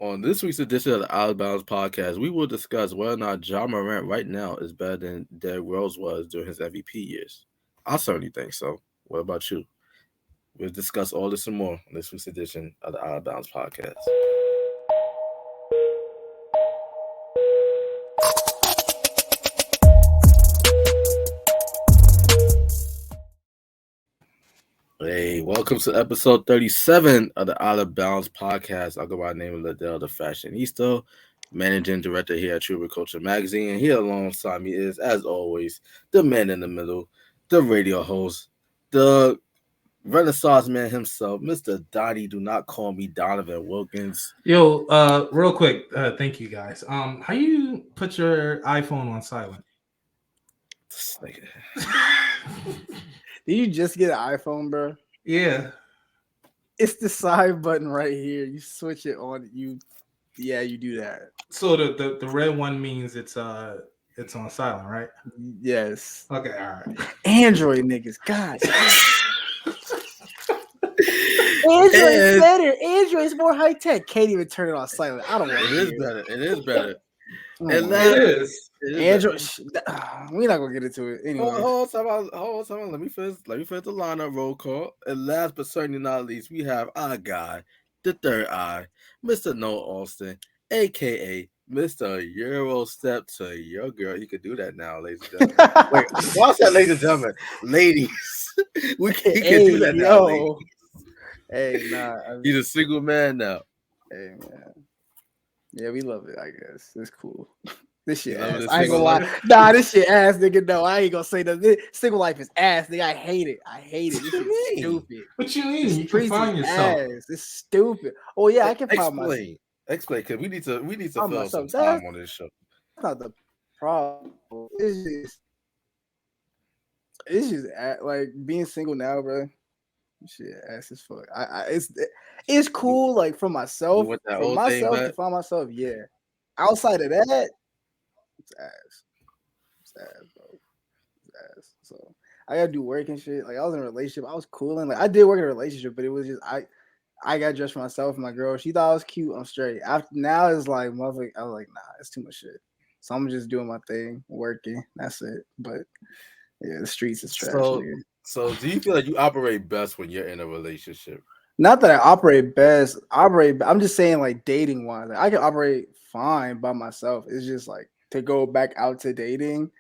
On this week's edition of the Outta Bounds podcast, we will discuss whether or not Ja Morant right now is better than Derrick Rose was during his MVP years. I certainly think so. What about you? We'll discuss all this and more on this week's edition of the Outta Bounds podcast. Hey, welcome to episode 37 of the Outta Bounds podcast. I'll go by the name of Liddell, the fashionista, managing director here at True Culture Magazine. And here alongside me is, as always, the man in the middle, the radio host, the Renaissance man himself, Mr. Donnie. Do not call me Donovan Wilkins. Yo, real quick, thank you guys. How you put your iPhone on silent? Did you just get an iPhone, bro? Yeah. It's the side button right here. You switch it on. You do that. So the red one means it's on silent, right? Yes. Okay, all right. Android niggas, gosh. Android's better. Android's more high tech. Can't even turn it on silent. I don't want it. It is better. It is better. It is. Android. We're not gonna get into it anyway. Hold on. Let me finish the lineup roll call. And last but certainly not least, we have our guy, the third eye, Mr. Noah Austin, aka Mr. Euro Step to Your Girl. You could do that now, ladies and gentlemen. Wait, why is that, ladies and gentlemen? Ladies, you can do that now. Ladies. Hey, nah. He's a single man now. Hey, man. Yeah, we love it. I guess it's cool. This shit ass. This I ain't gonna lie. Nah, this shit ass, nigga. No, I ain't gonna say that. Single life is ass, nigga. I hate it. This shit stupid. What you mean? You can find yourself. Ass. It's stupid. Oh yeah, I can find myself. Explain, because we need to fill some time on this show. That's not the problem. It's just like being single now, bro. Shit, ass as fuck. It's cool, like for myself. To find myself, yeah. Outside of that, it's ass. It's ass, bro. It's ass. So I gotta do work and shit. Like I was in a relationship, I was cool and like I did work in a relationship, but it was just I got dressed for myself and my girl. She thought I was cute. I'm straight. After now it's like motherfucker. I was like, nah, it's too much shit. So I'm just doing my thing, working. That's it. But yeah, the streets is trash. So do you feel like you operate best when you're in a relationship? Not that I operate best. I'm just saying like dating wise. Like, I can operate fine by myself. It's just like to go back out to dating.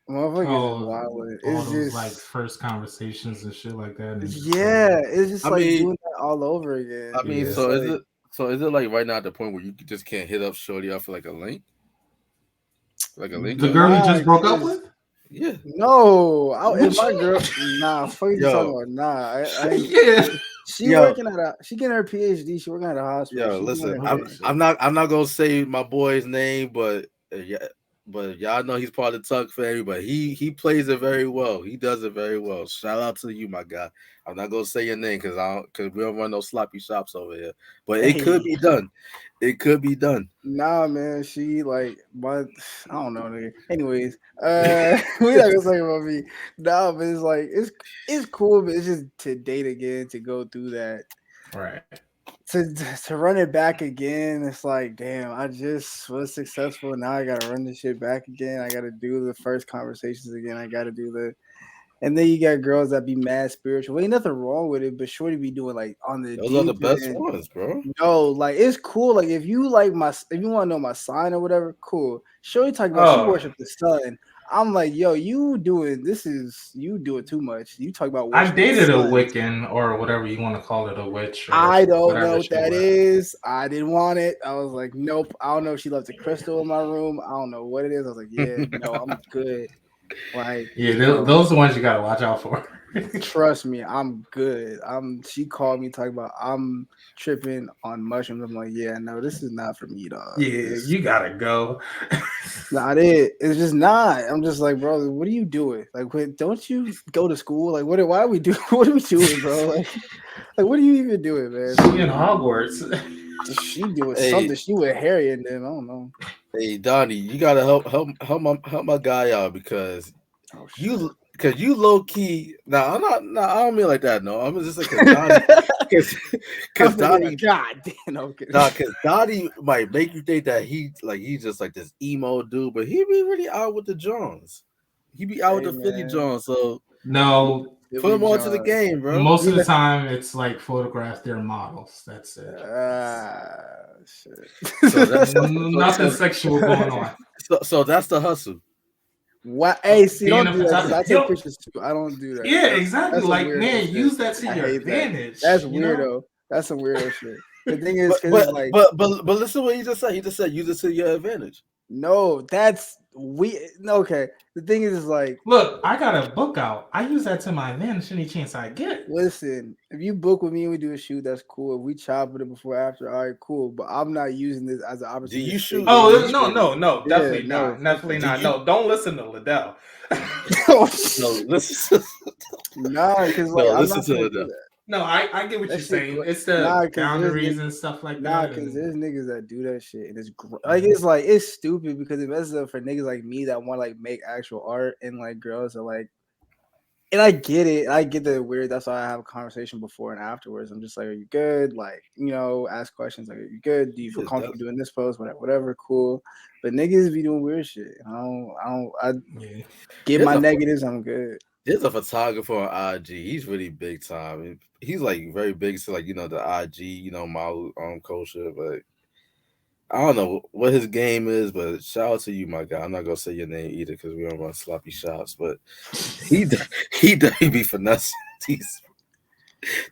Motherfuckers is wild. It's just like first conversations and shit like that. Yeah, it's just doing that all over again. I mean, is it like right now at the point where you just can't hit up shorty off for like a link? Like a link? The girl you just broke up with? Yeah. No, my girl. Nah, fuck you talking about. Nah, yeah. She working she getting her PhD. She working at a hospital. Yo, listen, I'm not gonna say my boy's name, but y'all know he's part of the Tuck family. But he plays it very well. He does it very well. Shout out to you, my guy. I'm not gonna say your name because we don't run no sloppy shops over here. But it could be done. It could be done. Nah, man. She I don't know, nigga. Anyways, we not gonna talk about me. Nah, but it's like it's cool, but it's just to date again, to go through that. Right. To run it back again, it's like, damn, I just was successful. Now I gotta run this shit back again. I gotta do the first conversations again. I gotta do and then you got girls that be mad spiritual. Ain't nothing wrong with it, but shorty be doing like on the those are the best ones, bro. No, like it's cool. Like if you want to know my sign or whatever, cool. Shorty talking about she worship the sun. I'm like, yo, you do it too much. You talk about I dated a Wiccan or whatever you want to call it, a witch. I don't know what that is. I didn't want it. I was like, nope. I don't know if she left a crystal in my room. I don't know what it is. I was like, yeah, no, I'm good. Like, those are the ones you gotta watch out for. Trust me, I'm good. She called me talking about I'm tripping on mushrooms. I'm like, yeah, no, this is not for me, dog. Yeah, you gotta go. Not it. It's just not. I'm just like, bro, what are you doing? Like, don't you go to school? Like, what are we doing? What are we doing, bro? Like what are you even doing, man? She in Hogwarts. She doing something. She with Harry and them. I don't know. Hey, Donnie, you gotta help my guy out because you low key. Nah, I'm not. Nah, I don't mean like that. No, I'm just like Donnie. Because Donnie, God damn, okay. because Donnie might make you think that he's just like this emo dude, but he be really out with the Jones. He be out with the Philly Jones. So no, put him onto the game, bro. Most of the time, it's like photographs. They're models. That's it. Shit. So that's nothing sexual going on. So that's the hustle. What? Hey, see, don't do that. I take pictures too. I don't do that. Yeah, exactly. Like, man, use that to your advantage. That's weirdo. That's some weirdo shit. The thing is, but listen to what he just said. He just said use it to your advantage. No, that's okay. The thing is like, look, I got a book out. I use that to my advantage any chance I get. Listen, if you book with me and we do a shoot, that's cool. If we chop with it before after, all right, cool. But I'm not using this as an opportunity. Do you shoot? Oh no, definitely not. Definitely not. No, don't listen to Liddell. No, listen. Nah, because like I'm not gonna do that. No, I get what you're saying. It's the boundaries and stuff like that. Nah, because there's niggas that do that shit, and it's stupid because it messes up for niggas like me that want to like make actual art, and like girls are like, and I get it. I get that weird. That's why I have a conversation before and afterwards. I'm just like, are you good? Like, ask questions like, are you good? Do you feel comfortable doing this pose? Whatever, cool. But niggas be doing weird shit. I get my negatives. I'm good. There's a photographer on IG. He's really big time. He's like very big to like the IG model culture. But I don't know what his game is. But shout out to you, my guy. I'm not gonna say your name either because we don't run sloppy shops. But he definitely be finessing these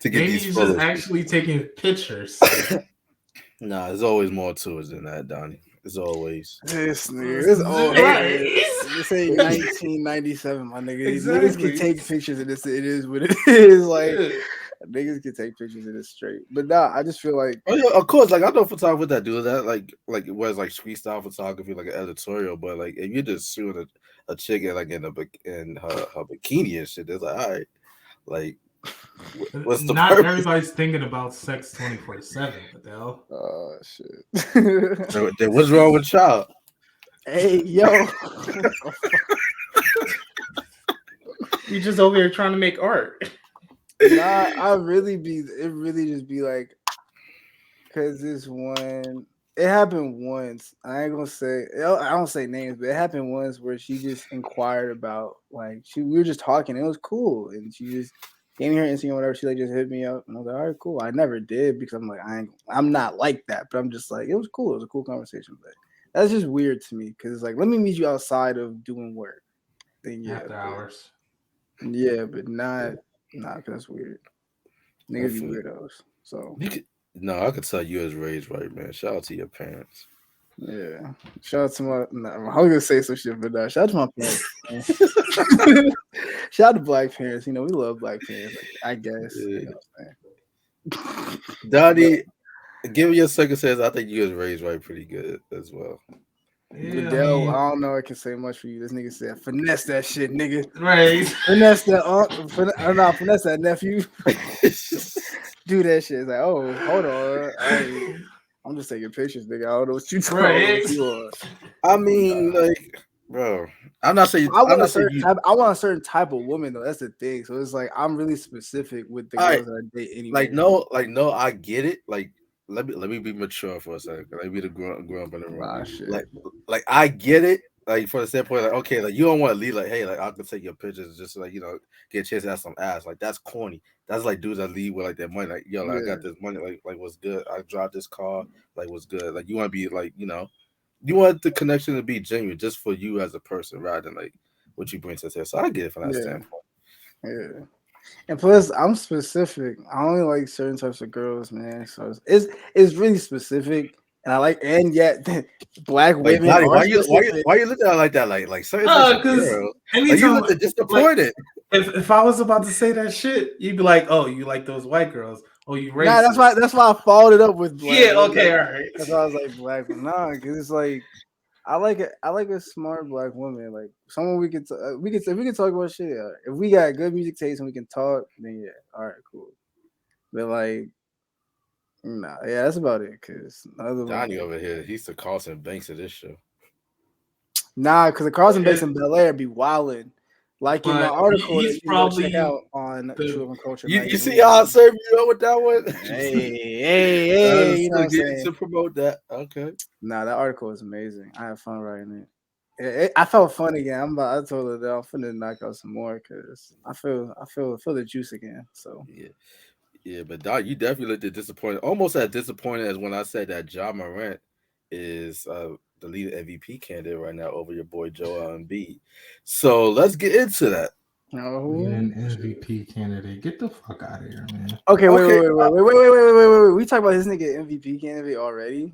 to get these he's photos. Just actually taking pictures. Nah, there's always more to it than that, Donnie. As always. This nigga. This old. This ain't 1997, my nigga. Exactly. Niggas can take pictures of this. It is what it is. Like, niggas can take pictures of this straight. But nah, I just feel like. Oh, yeah, of course. Like, I know photographers that do that. Like it was like street style photography, like an editorial. But, like, if you're just shooting a chick in her bikini and shit, it's like, all right. Like, what's the Not purpose? Everybody's thinking about sex 24/7, Adele. Oh shit. Then what's wrong with child? Hey yo. You just over here trying to make art. Nah, it really just be like, cause this one, it happened once. I ain't gonna say, I don't say names, but it happened once where she just inquired about, like, we were just talking. It was cool, and she just gave me her Instagram, whatever. She like just hit me up, and I was like, all right, cool. I never did because I'm like, I'm not like that, but I'm just like, it was cool. It was a cool conversation, but that's just weird to me because it's like, let me meet you outside of doing work. Then after hours. Yeah, but not, cause that's weird. Niggas be weirdos. So I could tell you was raised right, man. Shout out to your parents. Yeah. Shout out to I was gonna say some shit, but nah, shout out to my parents. Shout out to black parents. We love black parents, I guess. Yeah. Donnie, give me your circumstances. I think you was raised right pretty good as well. Yeah, Liddell, I don't know I can say much for you. This nigga said, finesse that shit, nigga. Right. Finesse that finesse that nephew. Do that shit. It's like, oh, hold on. I'm just taking pictures, nigga. I don't know what you talking about. I mean, like, bro, I'm not saying I want a certain type of woman though. That's the thing. So it's like I'm really specific with the girls that I date anyway. No, I get it. Like, let me be mature for a second. Let me be the grown up in the room. Like I get it. Like for the standpoint, like okay, like you don't want to leave. Like hey, like I can take your pictures just to, like get a chance to have some ass. Like that's corny. That's like dudes that leave with like their money. Like yo, like, I got this money. Like what's good? I drive this car. Like what's good? Like you want to be like you want the connection to be genuine just for you as a person, rather than like what you bring to the table. So I get it from that standpoint. Yeah. And plus, I'm specific. I only like certain types of girls, man. So it's really specific, and I like, and yet black women. Like, why you looking at it like that? Like certain types of girls. Like, you look disappointed. Like, if I was about to say that shit, you'd be like, "Oh, you like those white girls? Oh, you racist." Nah, that's why I followed it up with black. Yeah, okay, all right. That's why I was like black. Nah, because it's like. I like a smart black woman, like someone we can talk about shit. If we got good music taste and we can talk, then yeah, all right, cool. But like, nah, yeah, that's about it. Cause Donnie over here, he's the Carlton Banks of this show. Nah, cause the Carlton Banks in Bel Air be wilding. Like in my article that you can go check out on True and Culture Magazine. You see how I served you up with that one? Hey, you know what I'm saying? To promote that. Okay. Nah, that article is amazing. I had fun writing it. I felt fun again. I told her that I'm finna knock out some more because I feel the juice again. So yeah, but Doc, you definitely looked disappointed, almost as disappointed as when I said that Ja Morant is the lead MVP candidate right now over your boy Joel Embiid. So let's get into that. An MVP candidate. Get the fuck out of here, man. Okay, wait. We talk about this nigga MVP candidate already.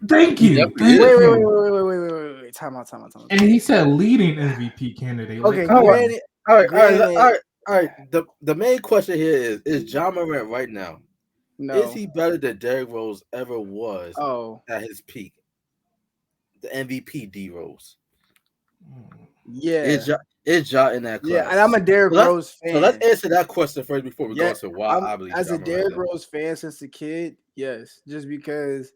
Thank you. Wait. Time out. And he said leading MVP candidate. Okay, like, all right. The main question here is Ja Morant right now? No. Is he better than Derrick Rose ever was at his peak? The MVP D Rose. Yeah. Is Ja in that class? Yeah, and I'm a Derrick Rose fan. So let's answer that question first before we go into why I believe as a Derrick Rose fan since a kid, yes. Just because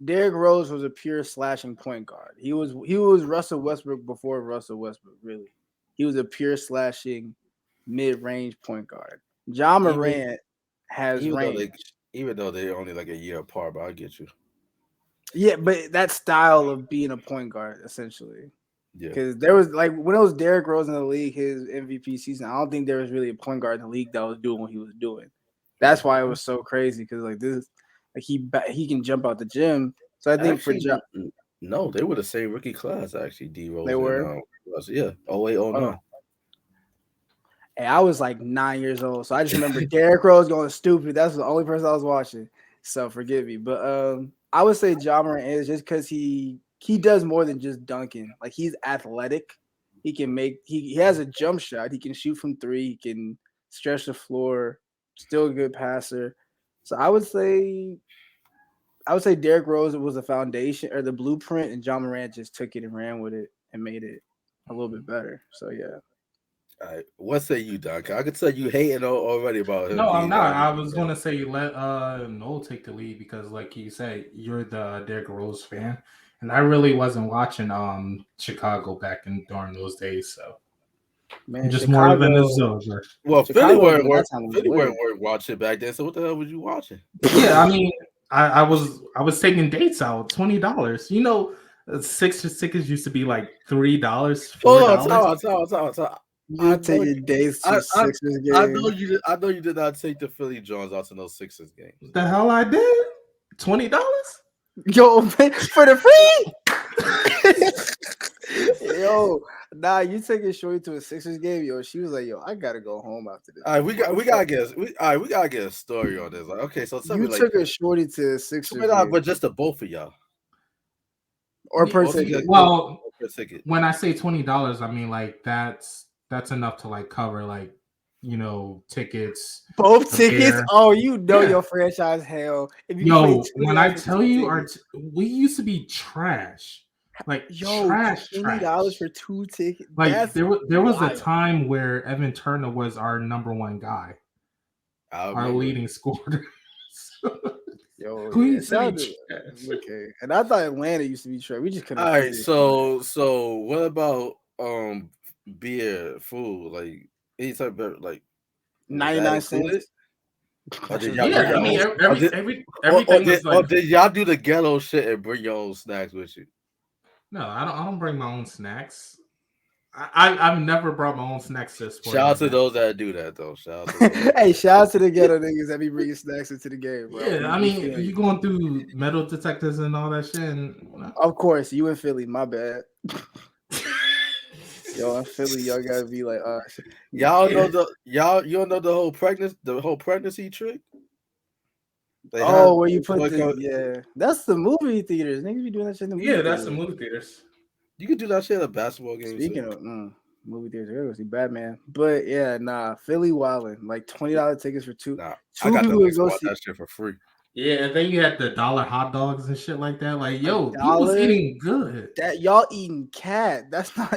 Derrick Rose was a pure slashing point guard. He was Russell Westbrook before Russell Westbrook, really. He was a pure slashing mid-range point guard. Ja Morant has range. Even though they're only like a year apart, but I get you. Yeah, but that style of being a point guard, essentially. Yeah. Because there was like when it was Derrick Rose in the league, his MVP season, I don't think there was really a point guard in the league that was doing what he was doing. That's why it was so crazy. Because like this, like he can jump out the gym. So I think actually, no, they were the same rookie class actually. D Rose. They were. 08, 09. And I was like 9 years old, so I just remember Derrick Rose going stupid. That's the only person I was watching. So forgive me, but I would say Ja Morant is just because he does more than just dunking. Like he's athletic. He can he has a jump shot. He can shoot from three. He can stretch the floor. Still a good passer. So I would say Derrick Rose was the foundation or the blueprint, and Ja Morant just took it and ran with it and made it a little bit better. So yeah. All right. What say you, Doc? I could tell you hating already about him. No, I'm not. I was gonna say let Noel take the lead because, like you said, you're the Derrick Rose fan, and I really wasn't watching Chicago back during those days. So man, just Chicago, more of an observer. Well, Philly weren't watching back then. So what the hell was you watching? Yeah, I mean, I was taking dates out $20. You know, Sixers tickets used to be like $3, $4. Hold on. You taking dates to Sixers games? I know you did not take the Philly Jones out to those Sixers games. The hell I did? $20? Yo, for the free? Yo, nah, you taking Shorty to a Sixers game? Yo, she was like, "Yo, I gotta go home after this." All right, we gotta get a story on this. Like, okay, so you took a Shorty to a Sixers game, but just the both of y'all, or per ticket. Well, when I say $20, I mean like that's enough to like cover like tickets. Both tickets. Oh, your franchise hell. When I tell you, we used to be trash. Like trash. $20 for 2 tickets. Like there was a time where Evan Turner was our number one guy, our leading scorer. Yo, okay. And I thought Atlanta used to be trash. We just couldn't. All right, so what about beer, food, like any type of like 99 cents? Everything was like. Or did y'all do the ghetto shit and bring your own snacks with you? No, I don't bring my own snacks. I've never brought my own snacks to sport. Shout out to those that do that though. Shout out to the ghetto niggas that be bringing snacks into the game, bro. Yeah, I mean, you going through metal detectors and all that shit. Of course, you in Philly. My bad. Yo, in Philly, y'all gotta be like, y'all know you don't know the whole pregnancy trick. Where you put that's the movie theaters. Niggas be doing that shit in the movie theaters. That's the movie theaters. You can do that shit at a basketball game. Speaking of movie theaters, I go see Batman. But yeah, Philly wildin', like $20 tickets for two. I got to go see that shit for free. Yeah, and then you had the dollar hot dogs and shit like that. Like, yo, you was eating good. That y'all eating cat. That's not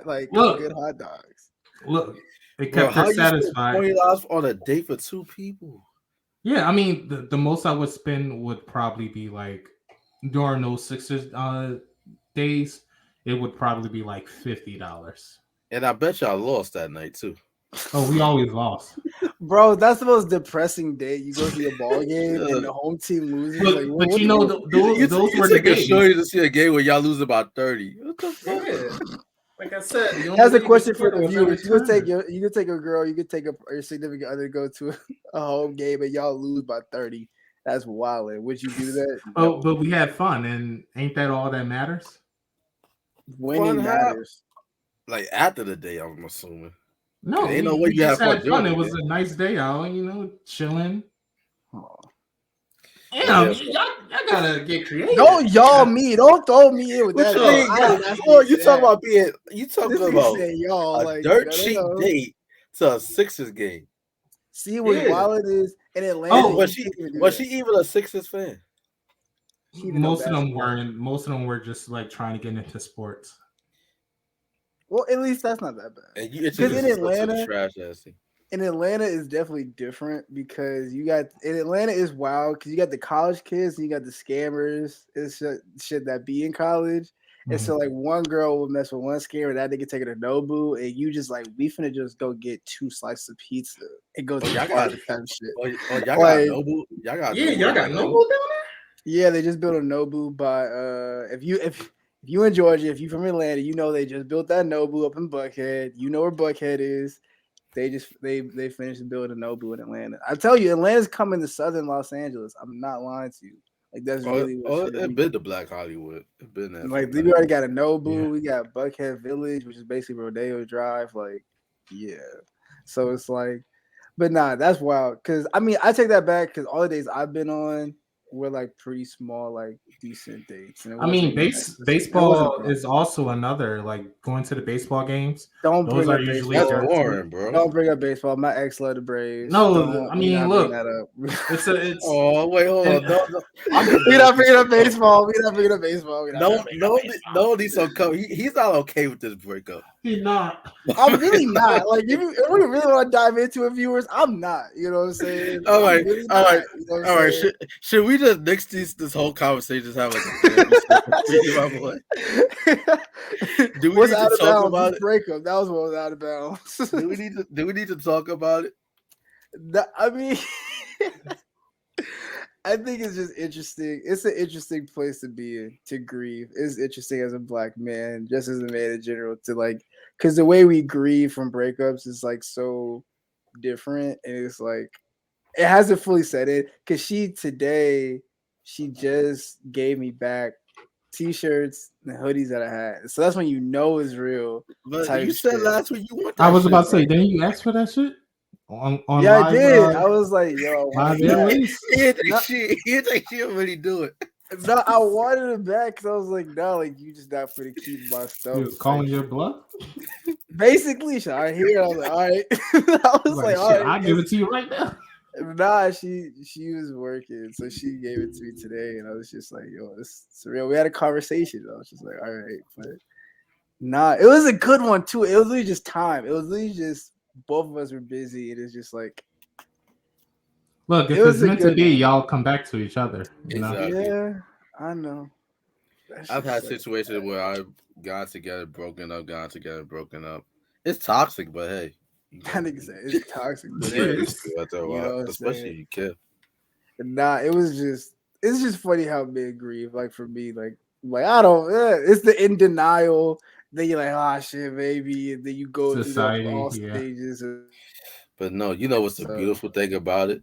like good hot dogs. Look, it kept her satisfied. $20 on a date for 2 people. Yeah, I mean the most I would spend would probably be like during those Sixers days. it would probably be like $50. And I bet y'all lost that night too. Oh, we always lost. Bro, that's the most depressing day. You go see a ball game and the home team loses. But you know, those were the days. You to see a game where y'all lose about 30. What the fuck? Yeah. Like I said, that's a question for the viewers. You could take a girl, you could take your significant other, go to a home game and y'all lose by 30. That's wild. Would you do that? Oh, but we had fun, and ain't that all that matters? Winning matters. Like after the day, I'm assuming. No, ain't no way you just had fun. It was a nice day out, chilling. Oh. Damn, y'all gotta get creative. Don't don't throw me in with that. You talking about y'all a dirt cheap date to a Sixers game. See what wild it is in Atlanta. Oh, was she even a Sixers fan? Most of them weren't. Most of them were just like trying to get into sports. Well, at least that's not that bad. Because in Atlanta is definitely different because in Atlanta is wild because you got the college kids and you got the scammers. It's shit that be in college. Mm-hmm. And so like one girl will mess with one scammer, that nigga take it to Nobu, and you just like, we finna just go get 2 slices of pizza and go to the party kind of shit. Y'all got Nobu? Y'all got Nobu down there? Yeah, they just built a Nobu by if you in Georgia, if you from Atlanta, they just built that Nobu up in Buckhead. You know where Buckhead is. They finished building Nobu in Atlanta. I tell you, Atlanta's coming to southern Los Angeles. I'm not lying to you. Like that's really it's been to Black Hollywood. It's been that. Like we already got a Nobu. Yeah. We got Buckhead Village, which is basically Rodeo Drive. Like, yeah. So it's like, but nah, that's wild. Cause I mean, I take that back because all the days I've been on were like pretty small, like decent dates. I mean, baseball is also another, like going to the baseball games. Don't bring up usually baseball. That's boring, bro. Don't bring up baseball. My ex loved the Braves. No, I mean, look. It's. Oh wait, hold on. We're not bringing up baseball. We're not bringing up baseball. No, he's he's not okay with this breakup. He's not. I'm really not. Like, if we really want to dive into it, viewers, I'm not. You know what I'm saying? All right. Should we just next this whole conversation just have like do we need to talk about it? Breakup. That was what was out of bounds. Do we need to talk about it? I mean, I think it's just interesting. It's an interesting place to be in, to grieve. It's interesting as a Black man, just as a man in general, to like, because the way we grieve from breakups is like so different, and it's like it hasn't fully set in. Because she just gave me back T-shirts and hoodies that I had, so that's when you know it's real. But you said last week you want. I was about to say, didn't you ask for that shit? On yeah, live, I did. I was like, yo, he think she already do it. No, I wanted it back because I was like, no, like you just not for to keep my stuff. You was calling your bluff? Basically, I hear. I was like, all right. I was like, all right, I'll give it to you right now. Nah, she was working, so she gave it to me today, and I was just like, yo, this is real. We had a conversation. I was just like, all right, but nah, it was a good one too. It was literally just time. It was literally just both of us were busy. It is just like, look, if it's meant to be, y'all come back to each other. You know? Exactly. Yeah, I know. I've had situations where I've gone together, broken up, gone together, broken up. It's toxic, but hey. It's toxic, but especially if you care. Nah, it's just funny how men grieve. Like for me, like I don't. It's the in denial. Then you're like, oh shit, baby, and then you go through all stages. But no, you know what's the beautiful thing about it?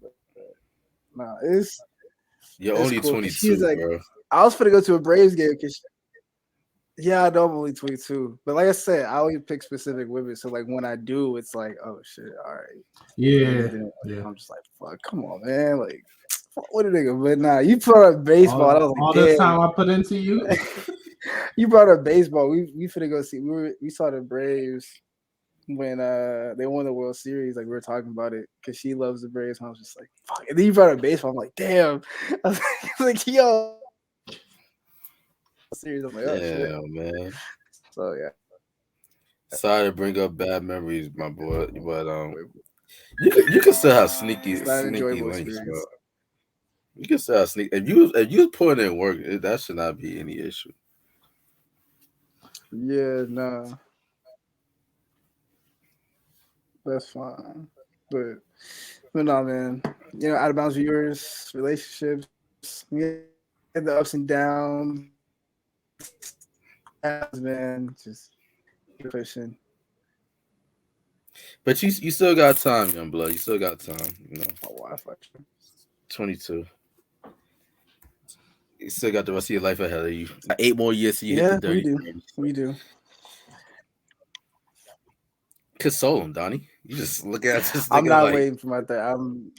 Nah, you're only cool. 22, like, bro. I was gonna go to a Braves game because. Yeah, I know I'm only 22, but like I said, I only pick specific women. So like when I do, it's like, oh shit, all right. Yeah. I'm just like, fuck, come on, man. Like, what a nigga. But nah, you brought up baseball. I was like, all the time I put into you. You brought up baseball. We finna go see. We saw the Braves when they won the World Series. Like we were talking about it because she loves the Braves. And I was just like, fuck. And then you brought up baseball. I'm like, damn. I was like yo. Series. I'm like, oh, yeah, man. So yeah. Sorry to bring up bad memories, my boy, but you can still have sneaky links, bro. You can still have sneaky. If you put in work, that should not be any issue. Yeah, no, that's fine. But no, man. Out of bounds viewers, relationships, the ups and downs, man. Just keep pushing. But you still got time, young blood. You still got time. My Wi-Fi. 22. You still got the rest of your life ahead of you. 8 more years till you hit the Yeah, dirty. we do. Console him, Donnie. You just look at this nigga I'm not like, waiting for my thing.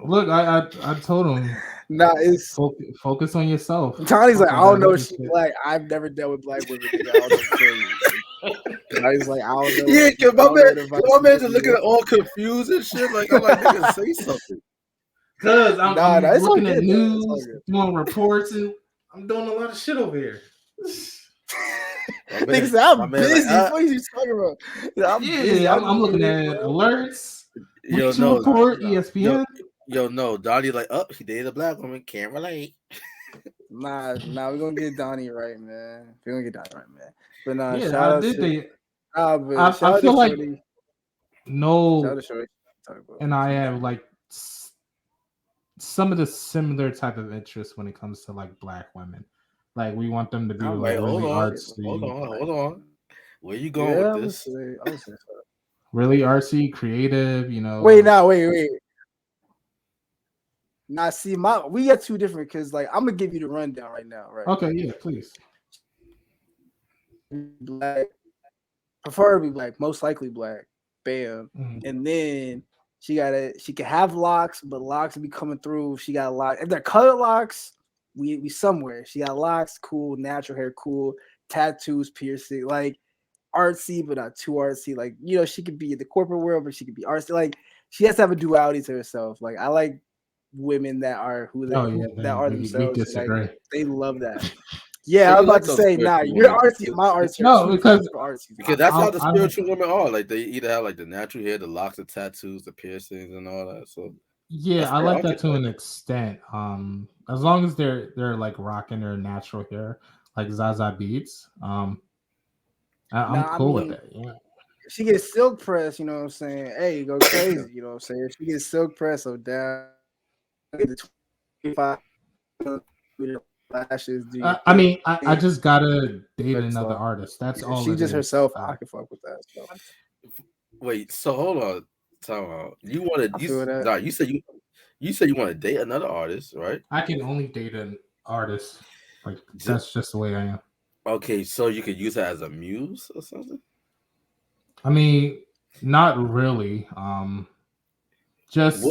Look, I told him. Nah, it's focus on yourself. Tony's like, I don't know if she's black. I've never dealt with black women. Nigga. I don't know what to tell you. I was like, I don't know. Yeah, cause my man just looking all confused and shit. Like, I'm like, nigga, say something. Cause I'm looking at news, doing reports, and I'm doing a lot of shit over here. Nigga said, I'm busy. What are you talking about? I'm busy. I'm looking at alerts. Yo, no, report, ESPN. Yo, no, Donnie like, he dated a black woman. Can't relate. Nah, we're gonna get Donnie right, man. We're gonna get Donnie right, man. But nah, yeah, shout out to I feel like Shorty. No, shout out to Shorty. And I have like some of the similar type of interests when it comes to like black women. Like we want them to be like really artsy. Hold on. Where you going with this? Really artsy, creative, Wait. Nah, see, we got two different because like I'm gonna give you the rundown right now, right? Okay, yeah, please. Black, preferably black, most likely black. Bam. Mm-hmm. And then she can have locks, but locks be coming through. She got locks. If they're colored locks, we somewhere. She got locks, cool, natural hair, cool, tattoos, piercing, like artsy, but not too artsy. Like, she could be in the corporate world, but she could be artsy. Like, she has to have a duality to herself. Like, I like women that are themselves. Like, they love that. Yeah, I'm about to say, you're artsy. My artsy. No, because that's how the spiritual women are. Like, they either have like the natural hair, the locks, the tattoos, the piercings, and all that. So yeah, I like that to an extent. As long as they're like rocking their natural hair, like Zaza Beats. I'm cool with that. Yeah. She gets silk press, you know what I'm saying? Hey, go crazy, you know what I'm saying? She gets silk press, so down the 25 lashes. I just gotta date another artist. That's all. She just herself. I can fuck with that. So. Wait, so hold on. Time out. You said you want to date another artist, right? I can only date an artist. Like that's just the way I am. Okay, so you could use her as a muse or something? I mean, not really. Just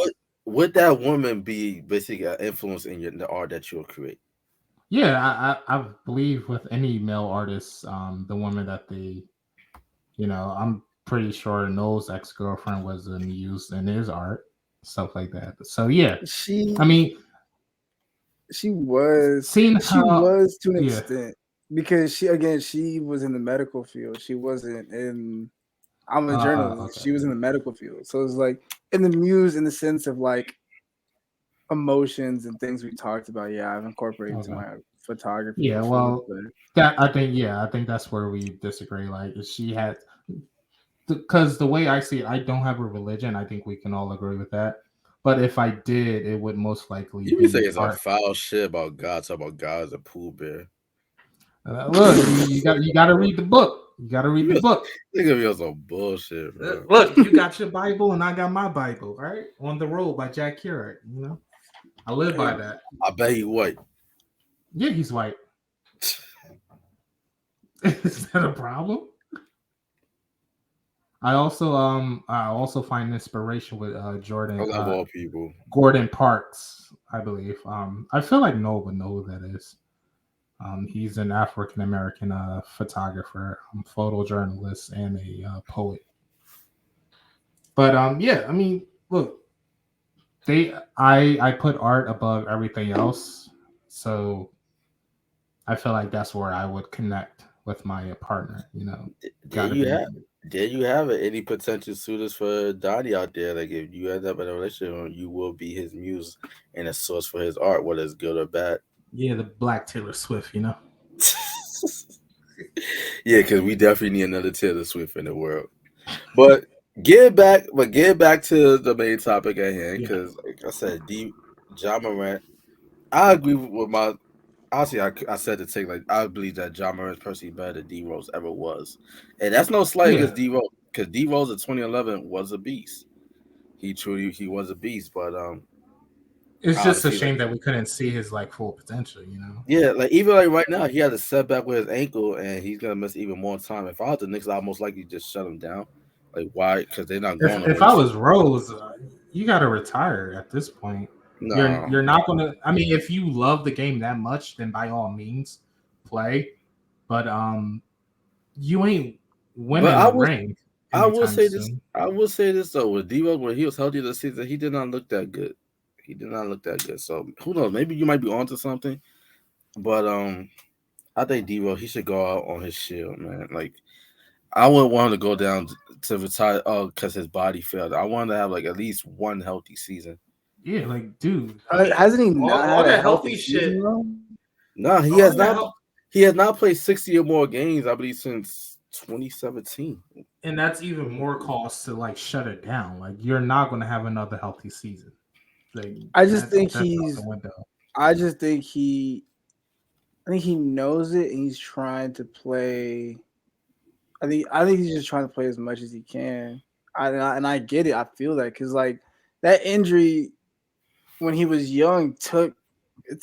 would that woman be basically an influence in the art that you'll create? Yeah, I believe with any male artist, the woman that they, I'm pretty sure Noel's ex-girlfriend was a muse in his art, stuff like that. So yeah, she was to an extent because she was in the medical field. She wasn't in. I'm a journalist. Okay. She was in the medical field, so it's like in the muse in the sense of like emotions and things we talked about. Yeah, I've incorporated to my photography. Yeah, well, I think that's where we disagree. Like she had, because the way I see it, I don't have a religion. I think we can all agree with that. But if I did, it would most likely be say it's a foul shit about God. Talk about God as a Pooh Bear. Look, you got to read the book. You got to read the book. Nigga be on some bullshit, bro. Look, you got your Bible and I got my Bible, right? On the Road by Jack Kerouac. I live by that. I bet he white. Yeah, he's white. Is that a problem? I also find inspiration with Jordan. I love all people. Gordon Parks, I believe. I feel like Noah would know who that is. He's an African American photographer, photojournalist, and a poet. But yeah, I mean, look, I put art above everything else, so I feel like that's where I would connect with my partner. There you have it. Any potential suitors for Donnie out there? Like if you end up in a relationship, you will be his muse and a source for his art, whether it's good or bad. Yeah, the Black Taylor Swift, Yeah, because we definitely need another Taylor Swift in the world. But get back to the main topic at hand, because like I said, Ja Morant. I agree with my. Honestly, I said the thing, like I believe that Ja Morant's personally better than D Rose ever was, and that's no slight against D Rose, because D Rose in 2011 was a beast. He was a beast, but it's just a shame that we couldn't see his like full potential, Yeah, like even like right now, he had a setback with his ankle, and he's gonna miss even more time. If I was the Knicks, I'd most likely just shut him down. Like why? Because they're not going to If I was Rose, you got to retire at this point. No, you're not gonna. I mean, if you love the game that much, then by all means, play. But you ain't winning the ring. I will say this. I will say this though. With D-Rose, when he was healthy this season, he did not look that good. He did not look that good. So who knows? Maybe you might be onto something. But I think D-Rose, he should go out on his shield, man. Like I wouldn't want him to go down to retire. Oh, because his body failed. I wanted to have like at least one healthy season. Yeah, like dude, hasn't he not had a healthy shit? No, he has not. He has not played 60 or more games, I believe, since 2017. And that's even more cost to like shut it down. Like you're not going to have another healthy season. Like I think he knows it, and he's trying to play. I think he's just trying to play as much as he can. I get it. I feel that because like that injury when he was young took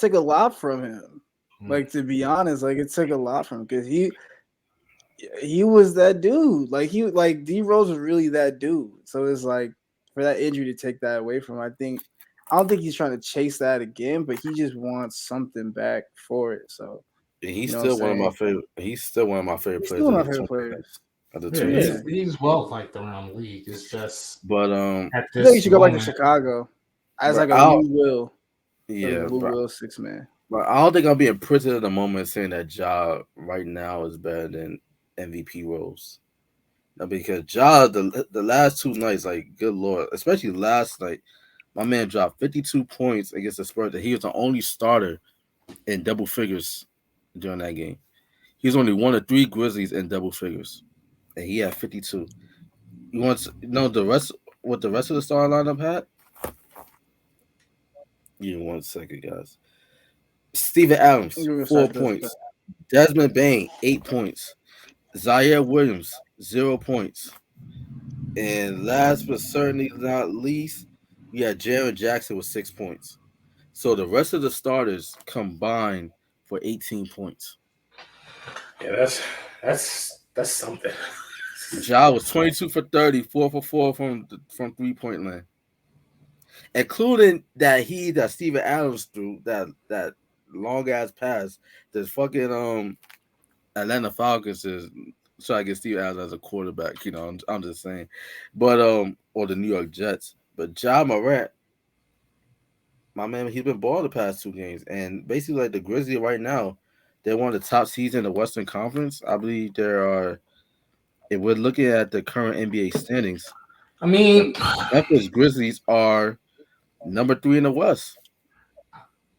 a lot from him. Like to be honest, like it took a lot from him because he was that dude. Like D Rose was really that dude. So it's like for that injury to take that away from him, I don't think he's trying to chase that again, but he just wants something back for it. So he's still one of my favorite. He's still one of my favorite players. Still one of my favorite players. He's well liked around the league. It's just, but I think he should go back to Chicago as like a new Will. Yeah, Blue Will 6-man. But I don't think I'll be in prison at the moment saying that Ja right now is better than MVP Rose. Now, because Ja, the last two nights, like good lord, especially last night, my man dropped 52 points against the Spurs. He was the only starter in double figures during that game. He was only one of three Grizzlies in double figures, and he had 52. You want to know what the rest of the starting lineup had? Give me 1 second, guys. Steven Adams, 4 points. Desmond Bain, 8 points. Zaire Williams, 0 points. And last but certainly not least, we had Jaren Jackson with 6 points. So the rest of the starters combined for 18 points. Yeah, that's something. Ja was 22 for 30, 4 for 4 from 3-point line. Including that Steven Adams threw that long ass pass. This fucking Atlanta Falcons is trying to get Steve Adams as a quarterback. I'm just saying, but or the New York Jets. But Ja Morant, my man, he's been balling the past 2 games, and basically like the Grizzlies right now, they're one of the top seeds in the Western Conference. I believe there are. If we're looking at the current NBA standings, I mean, Memphis Grizzlies are number 3 in the West.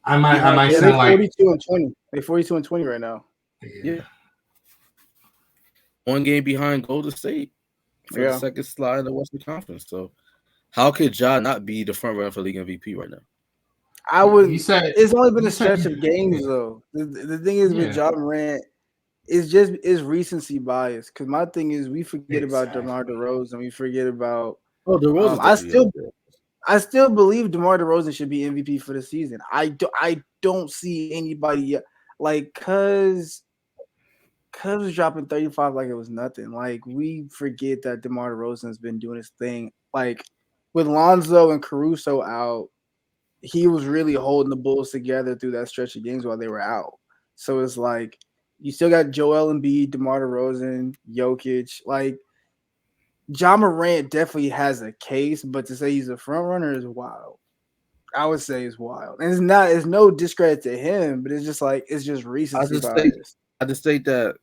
I might sound like 42 and 20. They're 42 and 20 right now. Yeah. 1 game behind Golden State for the second slot in the Western Conference. So, how could Ja not be the front runner for league MVP right now? I would. It's only been a stretch of games though. The thing is with Ja Morant, it's recency bias. Because my thing is we forget about DeMar DeRozan and we forget about. DeRozan. I still believe DeMar DeRozan should be MVP for the season. I don't see anybody like Cuz was dropping 35 like it was nothing. Like we forget that DeMar DeRozan's been doing his thing. Like with Lonzo and Caruso out, he was really holding the Bulls together through that stretch of games while they were out. So it's like you still got Joel Embiid, DeMar DeRozan, Jokic. Like Ja Morant definitely has a case, but to say he's a front runner is wild. I would say it's wild. And it's no discredit to him, but it's just recency bias. I just think that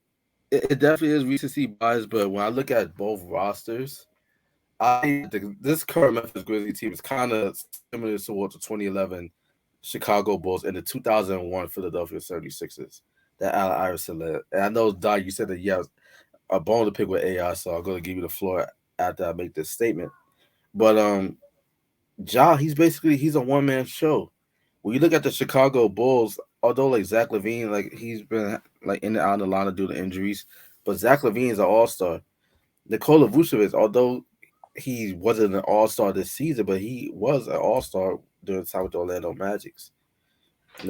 it definitely is recency bias, but when I look at both rosters, this current Memphis Grizzlies team is kind of similar to what the 2011 Chicago Bulls and the 2001 Philadelphia 76ers. that Allen Iverson led. And I know, Don, you said that you have a bone to pick with AI, so I'm going to give you the floor after I make this statement. But Ja, he's a one man show. When you look at the Chicago Bulls, although like Zach LaVine, like he's been like in and out of the line due to injuries, but Zach LaVine is an all star. Nikola Vucevic, although he wasn't an all star this season, but he was an all star during the time with the Orlando Magics.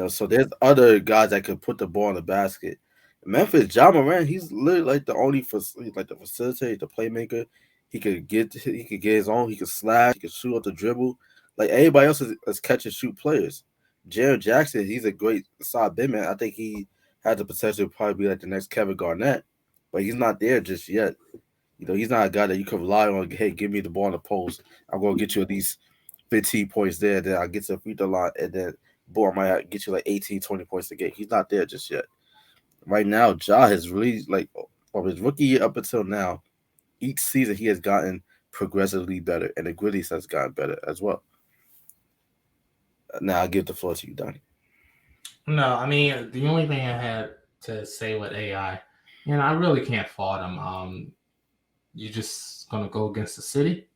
So there's other guys that could put the ball in the basket. Memphis, Ja Morant, he's literally like he's like the facilitator, the playmaker. He could get his own. He could slash. He could shoot off the dribble. Like everybody else is catch and shoot players. Jared Jackson, he's a great side big man. I think he has the potential to probably be like the next Kevin Garnett, but he's not there just yet. He's not a guy that you can rely on. Hey, give me the ball in the post. I'm gonna get you at least 15 points there. Then I'll get to the free throw line, and then boy, I might get you like 18, 20 points a game. He's not there just yet. Right now, Ja has really, like, from his rookie year up until now, each season he has gotten progressively better, and the Grizzlies has gotten better as well. Now I'll give the floor to you, Donnie. No, I mean, the only thing I had to say with AI, I really can't fault him. You're just going to go against the city?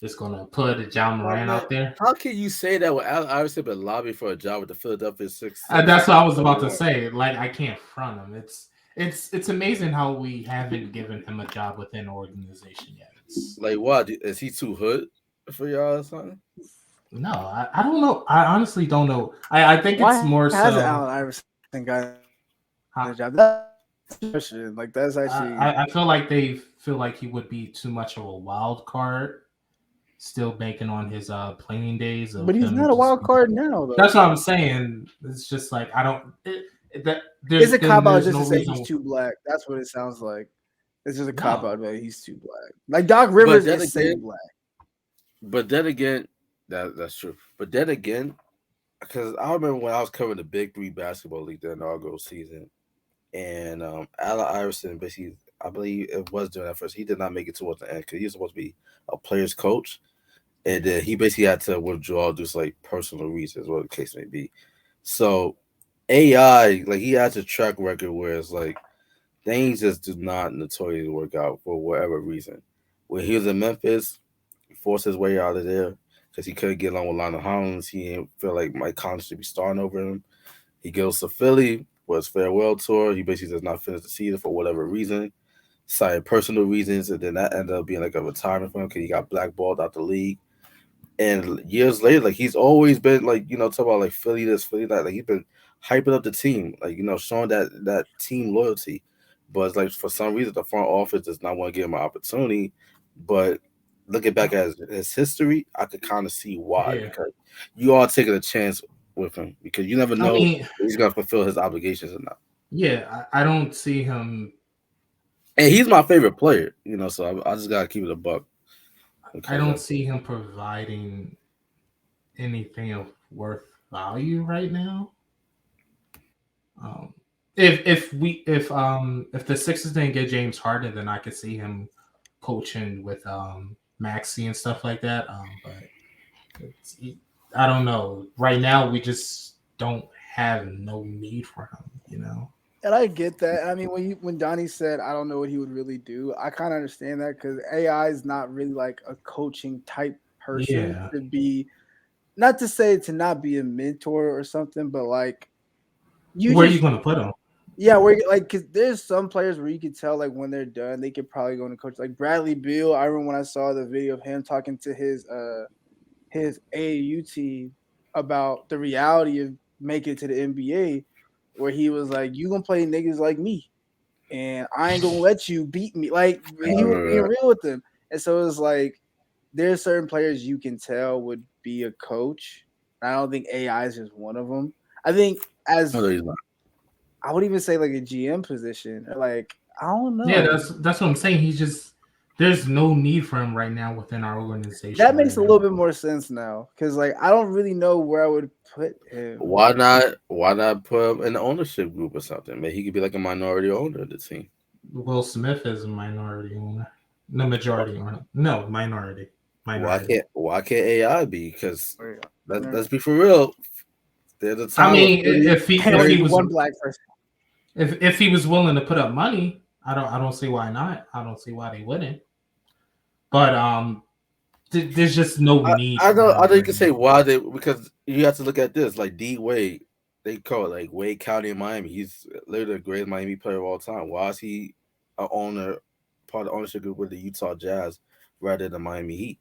Just going to put a Ja Morant out there? How can you say that with Allen Iverson been lobbying for a job with the Philadelphia Sixers? That's what I was about to say. Like, I can't front him. It's amazing how we haven't given him a job within the organization yet. Like, what? Is he too hood for y'all or something? No, I don't know. I honestly don't know. I think it's more so. Has Allen Iverson got a job? That's like that's actually. I feel like they feel like he would be too much of a wild card. Still banking on his playing days. But he's not a wild card now, though. That's what I'm saying. It's just like I don't. It's a cop out just to say he's too black. That's what it sounds like. It's just a cop out that he's too black. Like Doc Rivers is saying black. But then again, that's true. But then again, because I remember when I was covering the Big Three basketball league, the inaugural season, and Allen Iverson, basically, I believe it was during that first. He did not make it towards the end because he was supposed to be a player's coach. And then he basically had to withdraw due to like personal reasons, whatever the case may be. So AI, like he has a track record where it's like things just do not notoriously work out for whatever reason. When he was in Memphis, he forced his way out of there because he couldn't get along with Lionel Hollins. He didn't feel like Mike Conley should be starting over him. He goes to Philly for his farewell tour. He basically does not finish the season for whatever reason, cited personal reasons, and then that ended up being like a retirement for him because he got blackballed out the league. And years later, like he's always been like, talk about like Philly this, Philly that. Like he's been hyping up the team, like showing that team loyalty. But it's like for some reason the front office does not want to give him an opportunity. But looking back at his history, I could kind of see why. Yeah. Because you are taking a chance with him because you never know if he's gonna fulfill his obligations or not. Yeah, I don't see him. And he's my favorite player, so I just gotta keep it a buck. I don't see him providing anything of worth value right now. If the Sixers didn't get James Harden, then I could see him coaching with Maxey and stuff like that. But I don't know. Right now, we just don't have no need for him. And I get that. I mean, when Donnie said, I don't know what he would really do, I kind of understand that because AI is not really like a coaching type person to be, not to say to not be a mentor or something, but like, where are you going to put him? Yeah, where like, because there's some players where you could tell like when they're done, they could probably go into coach. Like Bradley Beal, I remember when I saw the video of him talking to his AAU team about the reality of making it to the NBA. Where he was like, you gonna play niggas like me, and I ain't gonna let you beat me. Like he was being real with them, and so it's like there's certain players you can tell would be a coach. I don't think AI is just one of them. I think I would even say like a GM position, or like I don't know. Yeah, that's what I'm saying. There's no need for him right now within our organization. That makes a little bit more sense now because like I don't really know where I would put him. Why not put him in the ownership group or something? Maybe he could be like a minority owner of the team. Will Smith is a minority owner. No, majority owner. No, minority. Why can't AI be? Because let's be for real. They're the time. I mean, if he was one black person. If he was willing to put up money, I don't see why not. I don't see why they wouldn't. But there's just no need. I know you can say why they, because you have to look at this like D Wade. They call it like Wade County in Miami. He's literally the greatest Miami player of all time. Why is he a owner, part of the ownership group with the Utah Jazz rather than Miami Heat?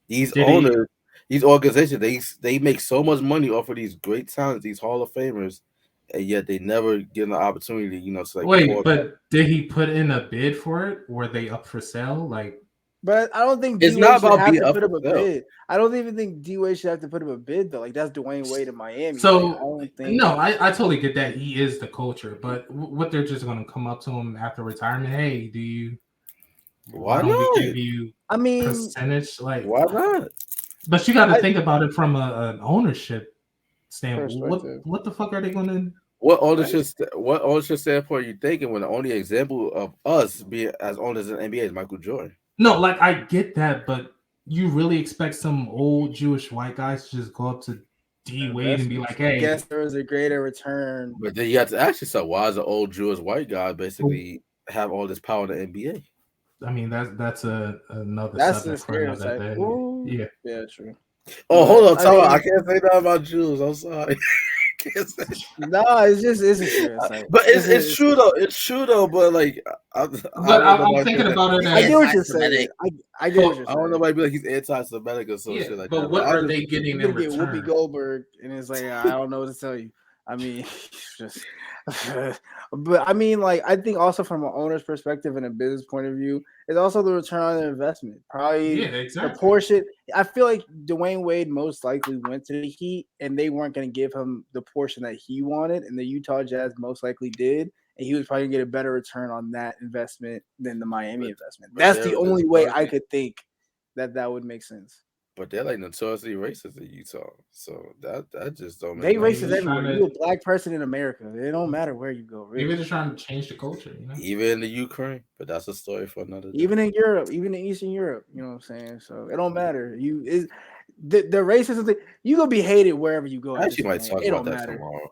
These owners, these organizations, they make so much money off of these great talents, these Hall of Famers, and yet they never get an opportunity, to like. Wait, but did he put in a bid for it? Were they up for sale? Like, but I don't think it's not about being up for a bid. I don't even think D Wade should have to put up a bid though. Like that's Dwayne Wade in Miami. So like, I don't think. No, I totally get that he is the culture, but what they're just going to come up to him after retirement? Hey, do you? Why not? Give you percentage? Like why not? But you got to think about it from an ownership standpoint. What the fuck are they going to? What ownership standpoint are you thinking when the only example of us being as owners in the NBA is Michael Jordan? No, like I get that, but you really expect some old Jewish white guys to just go up to D Wade and be like, "Hey, I guess there was a greater return." But then you have to ask yourself, why does an old Jewish white guy basically have all this power in the NBA? I mean, that's another subject for another day. Yeah, yeah, true. Oh, hold on, Tom. I can't say that about Jews. I'm sorry. No, it's a stereotype. But it's true though. It's true though. But like, I'm thinking about it. I get what you're saying. I get what you're saying. I don't know why be like he's anti-Semitic or some shit like that. But what are they getting in return? Whoopi Goldberg, and it's like I don't know what to tell you. I mean, just. But I mean, like, I think also from an owner's perspective and a business point of view, it's also the return on the investment. Probably the portion. I feel like Dwayne Wade most likely went to the Heat, and they weren't going to give him the portion that he wanted, and the Utah Jazz most likely did, and he was probably going to get a better return on that investment than the Miami investment. That's the only way I could think that would make sense. But they're like notoriously racist in Utah, so that just don't. They racist everywhere. You're a black person in America. It don't matter where you go. Really. Even just trying to change the culture, you know. Even in the Ukraine, but that's a story for another day. Even in Europe, even in Eastern Europe, you know what I'm saying. So it don't matter. The racism thing. You gonna be hated wherever you go. I actually might talk about that tomorrow.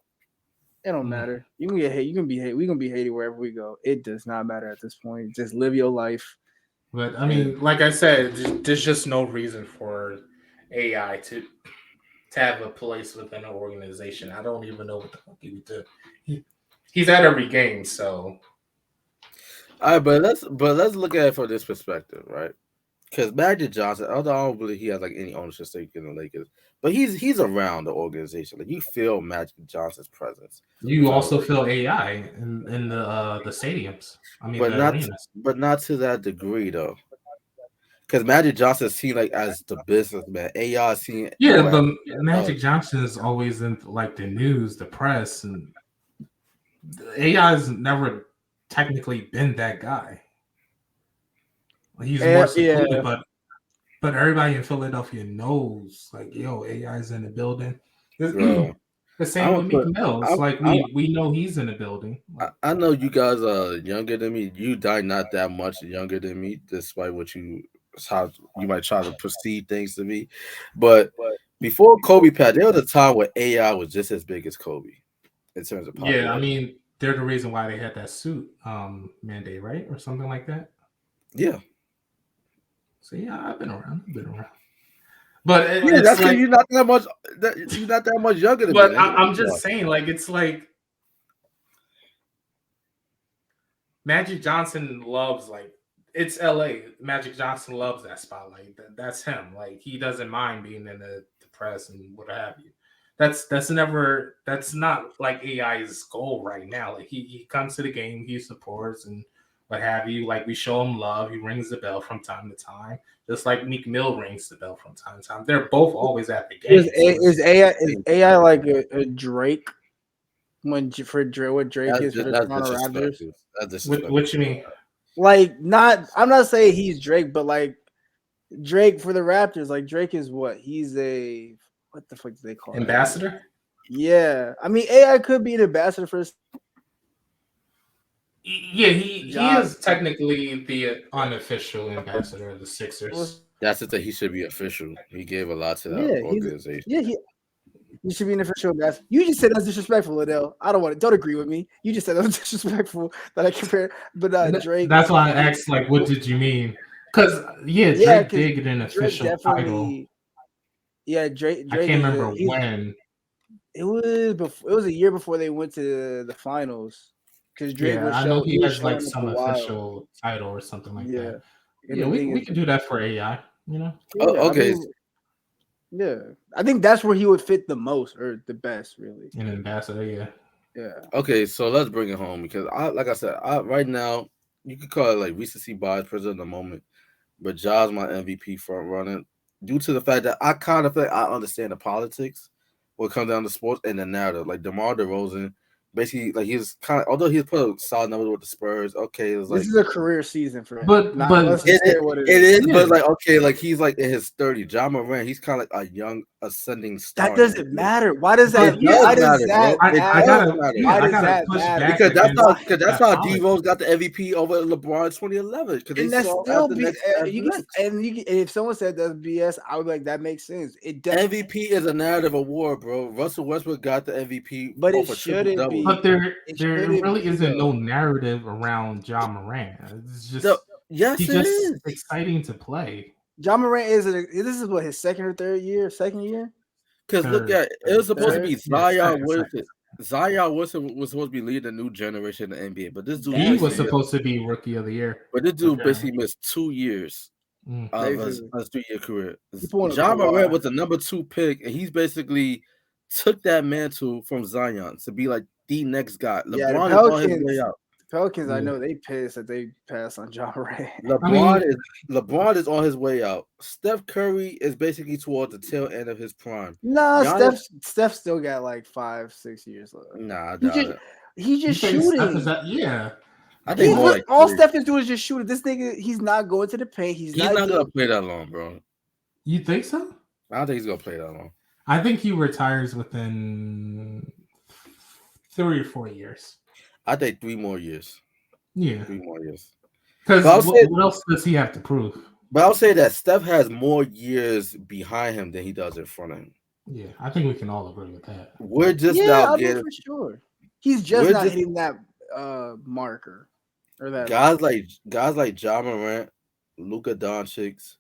It don't matter. You can get hate. You can be hate. We gonna be hated wherever we go. It does not matter at this point. Just live your life. But I mean, like I said, there's just no reason for AI to have a place within an organization. I don't even know what the fuck he would do. He's at every game, so. All right, but let's look at it from this perspective, right? Because Magic Johnson, although I don't believe he has like any ownership stake in the Lakers, but he's around the organization. Like you feel Magic Johnson's presence. You also feel AI in the stadiums. I mean, but not to that degree though. Because Magic Johnson is seen like as the businessman. AI is seen. Yeah, but Magic Johnson is always in like the news, the press, and AI has never technically been that guy. He's more secluded, but everybody in Philadelphia knows, like, yo, AI is in the building. The same with Meek Mill. It's like we know he's in the building. I know you guys are younger than me. You not that much younger than me, despite how you might try to perceive things to be. But before Kobe passed, there was a time where AI was just as big as Kobe in terms of popularity. Yeah, I mean, they're the reason why they had that suit mandate, right? Or something like that. Yeah. So yeah, I've been around. But that's like, you're not that much. You're not that much younger than me. But I'm just saying, like, it's like Magic Johnson loves, like, it's LA. Magic Johnson loves that spotlight. That's him. Like, he doesn't mind being in the press and what have you. That's not like AI's goal right now. Like he comes to the game, he supports and what have you. Like we show him love. He rings the bell from time to time, just like Meek Mill rings the bell from time to time. They're both always at the game. Is AI like a Drake? What Drake is for the Toronto Raptors? What you mean? Like I'm not saying he's Drake, but like Drake for the Raptors. Like Drake is what? He's a what the fuck do they call ambassador? It? Yeah, I mean AI could be an ambassador for. Yeah, he is technically the unofficial ambassador of the Sixers. That's the thing. He should be official. He gave a lot to that organization. You should be an official ambassador. You just said that's disrespectful, Adele. I don't agree with me. You just said that was disrespectful that I compare. But Drake. That's why I asked, like, what did you mean? Because Drake did get an official title. Yeah, Drake. I can't remember when. It was a year before they went to the finals. Because Drake was I know he has like some official title or something like that. Yeah, we can do that for AI. You know. Okay. I think that's where he would fit the most or the best, really. An ambassador, yeah. Okay, so let's bring it home because like I said, right now you could call it like recency bias, present in the moment, but Ja's my MVP front runner due to the fact that I kind of feel like I understand the politics when it comes down to sports and the narrative. Like DeMar DeRozan, basically, like he's kind of, although he's put a solid number with the Spurs. Okay, it was like this is a career season for him. But it is. But like okay, like he's like in his 30s. Ja Morant, he's kind of like a young ascending star. That doesn't matter. Why does that? Why does that matter? Because that's how D Rose got the MVP over LeBron 2011. Because they saw still if someone said that's BS, I would be like that makes sense. MVP is a narrative award, bro. Russell Westbrook got the MVP, but it shouldn't be. But there really isn't no narrative around Ja Morant. It's just he's just exciting to play. Ja Morant this is what his second year. Because look at it was supposed to be Zion Wilson. Zion Wilson was supposed to be leading a new generation in the NBA, but this dude he was supposed to be rookie of the year. But this dude basically missed 2 years of his 3-year career. Ja Morant was the number 2 pick, and he's basically took that mantle from Zion to be like the next guy. LeBron is on his way out. Pelicans, I know they pissed that they passed on Ja Morant. LeBron is on his way out. Steph Curry is basically toward the tail end of his prime. No, Steph still got like 5-6 years left. Nah, he just shooting. I think all Steph is doing is just shooting. This nigga, he's not going to the paint. He's not gonna play that long, bro. You think so? I don't think he's gonna play that long. I think he retires within 3 or 4 years. I think 3 more years. Yeah. 3 more years. Because what else does he have to prove? But I'll say that Steph has more years behind him than he does in front of him. Yeah, I think we can all agree with that. We're just now getting for sure. He's just not hitting that marker. Or that guys like Ja Morant, Luka Doncic,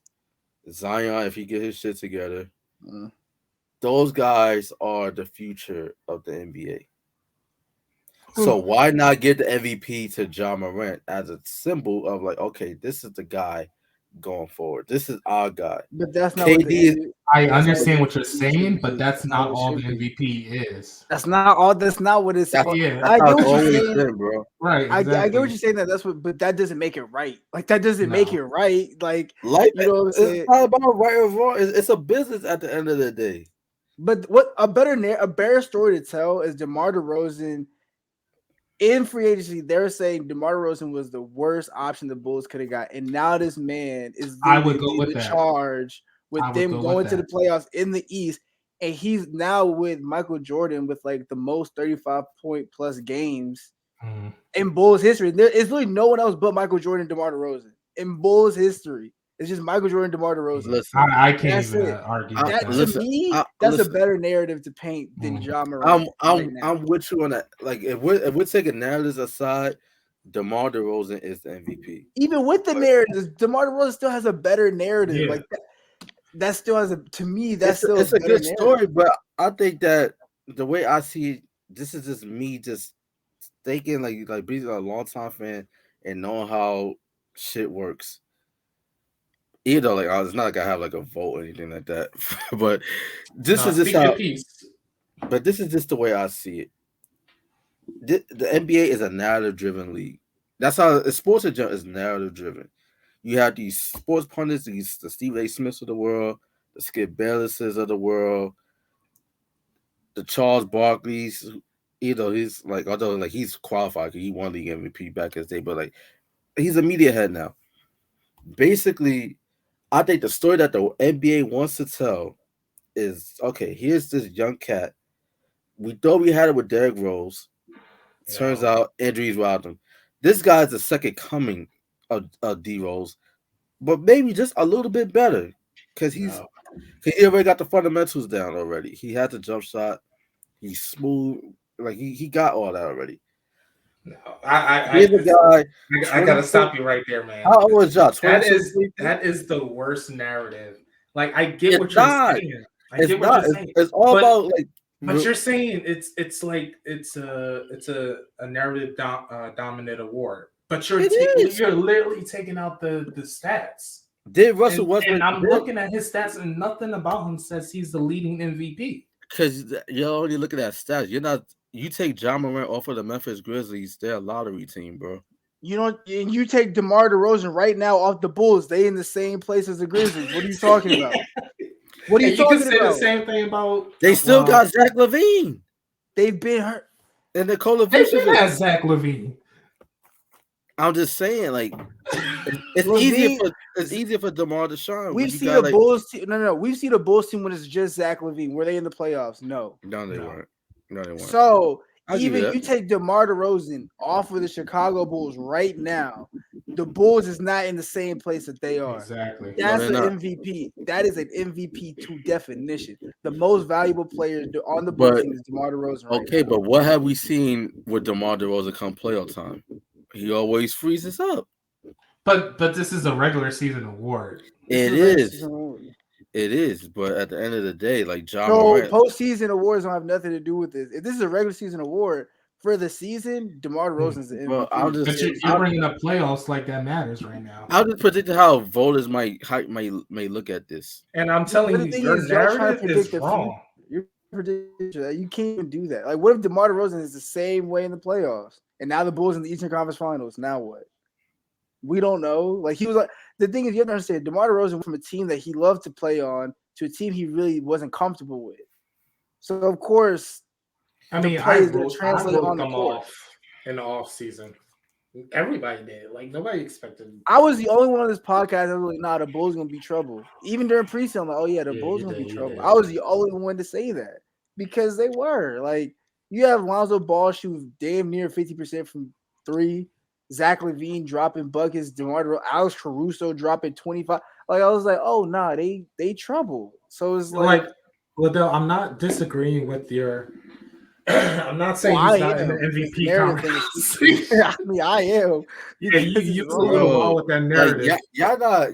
Zion, if he get his shit together. Those guys are the future of the NBA. So why not give the MVP to Ja Morant as a symbol of like, okay, this is the guy going forward. This is our guy. But that's not I understand what you're saying, but that's not all the MVP is. That's not all. That's not what it's. I get what you're saying, bro. Right. Exactly. I get what you're saying. That's what, but that doesn't make it right. Like that doesn't make it right. Like you know what I'm saying? It's not about right or wrong. It's a business at the end of the day. But what a better story to tell is DeMar DeRozan. In free agency, they're saying DeMar DeRozan was the worst option the Bulls could have got, and now this man is the charge with them going to the playoffs in the East, and he's now with Michael Jordan with like the most 35-point plus games in Bulls history. There is literally no one else but Michael Jordan, DeMar DeRozan in Bulls history. It's just Michael Jordan, DeMar DeRozan. Listen, I can't even argue that. To me, that's a better narrative to paint than Ja Morant. I'm with you on that. Like, if we're taking narratives aside, DeMar DeRozan is the MVP. Even with the narratives, DeMar DeRozan still has a better narrative. Yeah. Like that still has it's a good story. But I think that the way I see it, this is just me just thinking like being a longtime fan and knowing how shit works. Either like it's not like I have like a vote or anything like that, but this is just how. But this is just the way I see it. The NBA is a narrative-driven league. That's how sports in general is narrative-driven. You have these sports pundits, the Stephen A. Smiths of the world, the Skip Baylesses of the world, the Charles Barkleys. He's like, although like he's qualified because he won league MVP back in his day, but like he's a media head now. Basically, I think the story that the NBA wants to tell is, okay, here's this young cat. We thought we had it with Derrick Rose. Turns out injuries robbed him. This guy's the second coming of D Rose, but maybe just a little bit better because he's He already got the fundamentals down already. He had the jump shot. He's smooth. Like he got all that already. No, He's a guy. I gotta stop you right there, man. How old is Ja? That is the worst narrative. Like I get what you're saying. It's all about like. But you're saying it's like it's a narrative dominant award. But you're literally taking out the stats. Did Russell Westbrook? And I'm looking at his stats, and nothing about him says he's the leading MVP. Because you're already looking at stats. You're not. You take Ja Morant off of the Memphis Grizzlies, they're a lottery team, bro. You know, and you take DeMar DeRozan right now off the Bulls. They in the same place as the Grizzlies. What are you talking about? What are you talking about? You can say the same thing about. They still got Zach LaVine. They've been hurt. And Nikola Vucevic has Zach LaVine. I'm just saying, like, it's easier for DeMar to shine. We've seen the Bulls team. No. We've seen the Bulls team when it's just Zach LaVine. Were they in the playoffs? No, they weren't. No, they weren't. So even you take DeMar DeRozan off of the Chicago Bulls right now, the Bulls is not in the same place that they are. Exactly. That's an MVP. That is an MVP to definition. The most valuable player on the Bulls team is DeMar DeRozan. Okay, but what have we seen with DeMar DeRozan come playoff time? He always freezes up. But this is a regular season award. It is. But at the end of the day, like Ja Morant, postseason awards don't have nothing to do with this. If this is a regular season award for the season, DeMar DeRozan is the MVP. Well, you're bringing up playoffs like that matters right now. I'll just predict how voters may look at this. And I'm telling you, your narrative is wrong. Your prediction, you can't even do that. Like, what if DeMar DeRozan is the same way in the playoffs? And now the Bulls in the Eastern Conference Finals. Now what? We don't know. Like, he was like, the thing is, you have to understand, DeMar DeRozan went from a team that he loved to play on to a team he really wasn't comfortable with. So of course, I mean, I wrote them off in the off season. Everybody did. Like, nobody expected. I was the only one on this podcast that was like, "Nah, the Bulls gonna be trouble." Even during preseason, I'm like, "Oh yeah, the Bulls gonna be trouble." I was the only one to say that because they were like. You have Lonzo Ball shoot damn near 50% from three. Zach LaVine dropping buckets. Alex Caruso dropping 25. Like, I was like, oh, nah, they trouble. So it's like Liddell, I'm not disagreeing with your. I'm not saying he's not in the MVP conversation. I mean, I am. Yeah, you a little ball with that narrative. Like,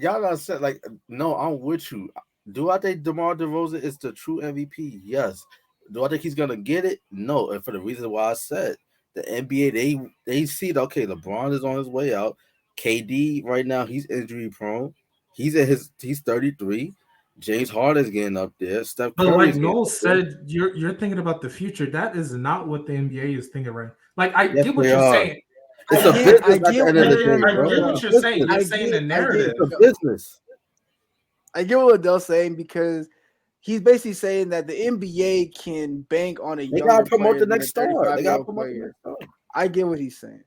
y'all not said like, no, I'm with you. Do I think DeMar DeRozan is the true MVP? Yes. Do I think he's gonna get it? No, and for the reason why I said the NBA, they see that okay, LeBron is on his way out. KD right now, he's injury prone. He's 33. James Harden's getting up there. Steph Curry's but like Noel said, you're thinking about the future. That is not what the NBA is thinking right. Like I get what you're saying. It's a business. I get what you're saying. You're saying the narrative. It's a business. I get what Adele's saying because he's basically saying that the NBA can bank on a younger player. They gotta promote the next star. I get what he's saying.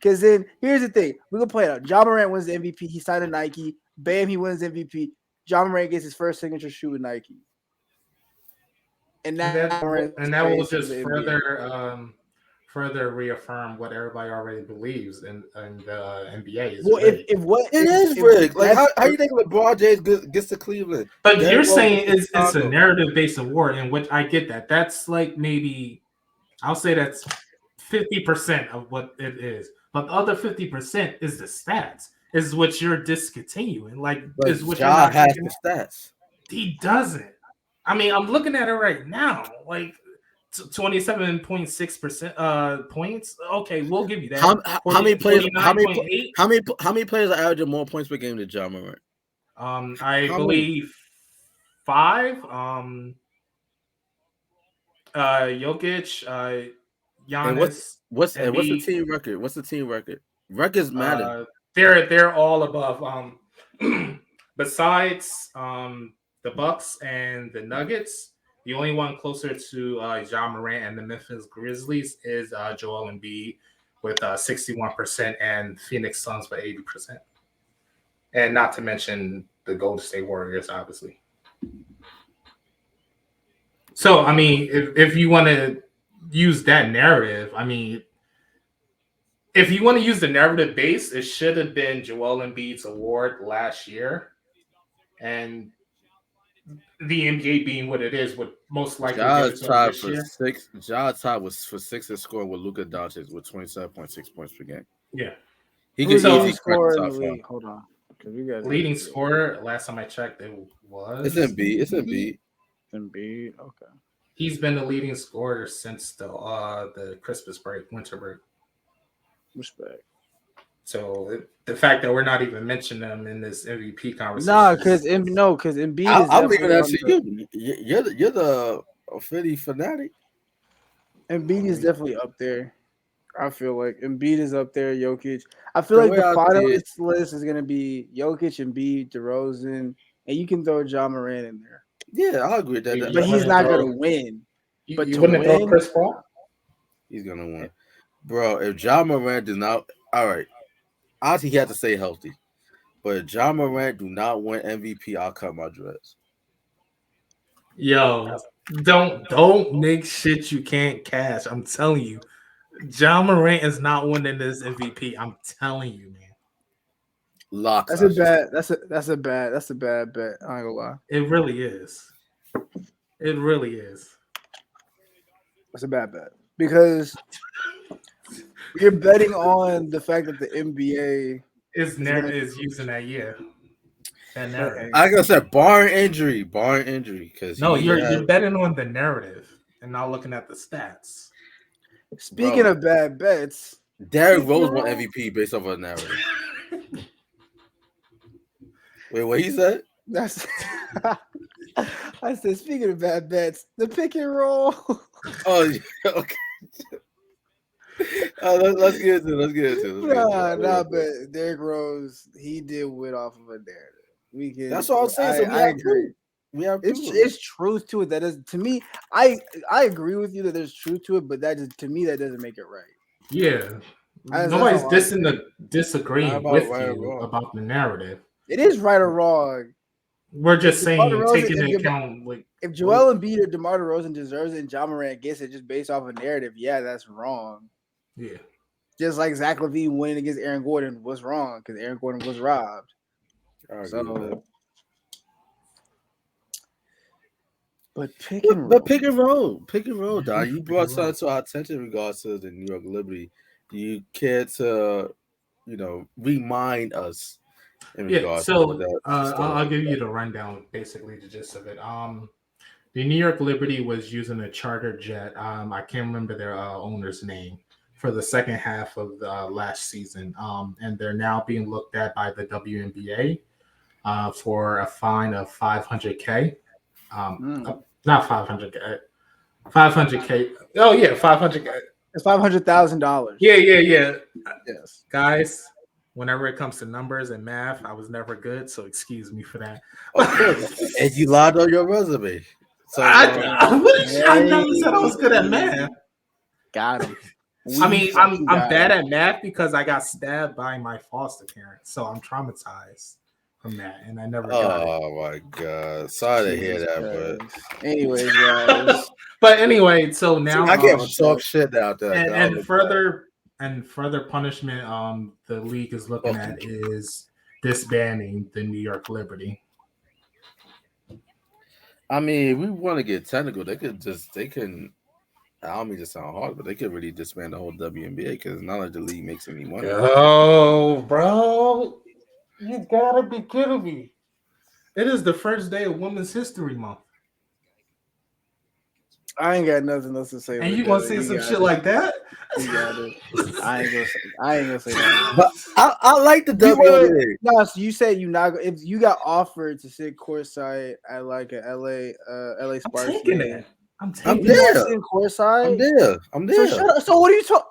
Because then here's the thing: we're gonna play it out. Ja Morant wins the MVP. He signed a Nike. Bam, he wins the MVP. Ja Morant gets his first signature shoe with Nike. And that will just further reaffirm what everybody already believes in the NBA. It is rigged. Like how do you think LeBron James gets to Cleveland? But you're saying it's a narrative-based award, in which I get that. That's like maybe I'll say that's 50% of what it is. But the other 50% is the stats. Is what you're discontinuing. Like is what you're not has the stats. He doesn't. I mean, I'm looking at it right now. Like 27.6% points. Okay, we'll give you that. How many players? How many players are averaging more points per game than Ja Morant? I believe 5. Jokic, Giannis. What's the team record? What's the team record? Records matter. They're all above. Besides the Bucks and the Nuggets. The only one closer to Ja Morant and the Memphis Grizzlies is Joel Embiid with 61% and Phoenix Suns with 80%. And not to mention the Golden State Warriors, obviously. So, I mean, if you want to use that narrative, I mean, if you want to use the narrative base, it should have been Joel Embiid's award last year. And the NBA being what it is, would most likely Ja's tied this for year. six. Ja tied was for sixth scoring with Luka Doncic with 27.6 points per game. Yeah, he could easily score in the league. Hold on, because we got leading scorer. Last time I checked, it was Embiid. It's Embiid. Embiid. Okay. He's been the leading scorer since the Christmas break, winter break. Respect. So the fact that we're not even mentioning them in this MVP conversation. Nah, because Embiid is. I'm leaving that to you. You're the Philly fanatic. Embiid is definitely up there. I feel like Embiid is up there. Jokic. I feel like the finalist list is gonna be Jokic, Embiid, DeRozan, and you can throw Ja Morant in there. Yeah, I agree with that. But he's not gonna win. But you wouldn't throw Chris Paul? He's gonna win, bro. If Ja Morant does not, all right. Obviously, he had to stay healthy. But if Ja Morant do not win MVP, I'll cut my dreads. Yo, don't make shit you can't cash. I'm telling you, Ja Morant is not winning this MVP. I'm telling you, man. Locks. That's a bad bet. I ain't gonna lie. It really is. It really is. That's a bad bet because you're betting on the fact that the NBA is using that year. That narrative. I gotta say, barring injury, because you're betting on the narrative and not looking at the stats. Speaking of bad bets, Derrick Rose won MVP based off a narrative. Wait, what he said? I said, speaking of bad bets, the pick and roll. Oh, okay. Let's get into it. But Derrick Rose, he did win off of a narrative. That's what I'm saying. I agree. It's truth to it. That is, to me, I agree with you that there's truth to it, but to me that doesn't make it right. Yeah, nobody's disagreeing with you about the narrative. It is right or wrong. We're just saying, taking into account if Joel Embiid or DeMar DeRozan deserves it and Ja Morant gets it just based off a narrative, yeah, that's wrong. Yeah, just like Zach LaVine winning against Aaron Gordon was wrong because Aaron Gordon was robbed. But pick and roll, Don. You brought something to our attention in regards to the New York Liberty. Do you care to, remind us? I'll give you the rundown, basically the gist of it. The New York Liberty was using a charter jet. I can't remember their owner's name for the second half of the last season, and they're now being looked at by the WNBA for a fine of $500K. Not $500K. $500K. Oh yeah, $500K. It's $500,000. Yeah. Yes, guys. Whenever it comes to numbers and math, I was never good, so excuse me for that. And you lied on your resume. So I never said I was good at math. Got him. I mean, I'm bad at math because I got stabbed by my foster parents, so I'm traumatized from that, and I never got it. Oh my god! Sorry to hear that, but anyways, guys. But anyway, so now I can't talk shit out there. And further punishment the league is looking at is disbanding the New York Liberty. I mean, we want to get technical. They can. I don't mean to sound hard, but they could really disband the whole WNBA because not like the league makes any money. Oh, bro, you gotta be kidding me! It is the first day of Women's History Month. I ain't got nothing else to say. And you gonna say some shit like that? You got it. I ain't gonna say that. But I like the WNBA. No, so you said you not if you got offered to sit courtside at like a LA Sparks. I'm taking it. I'm there. Courtside. I'm there. So what are you talking?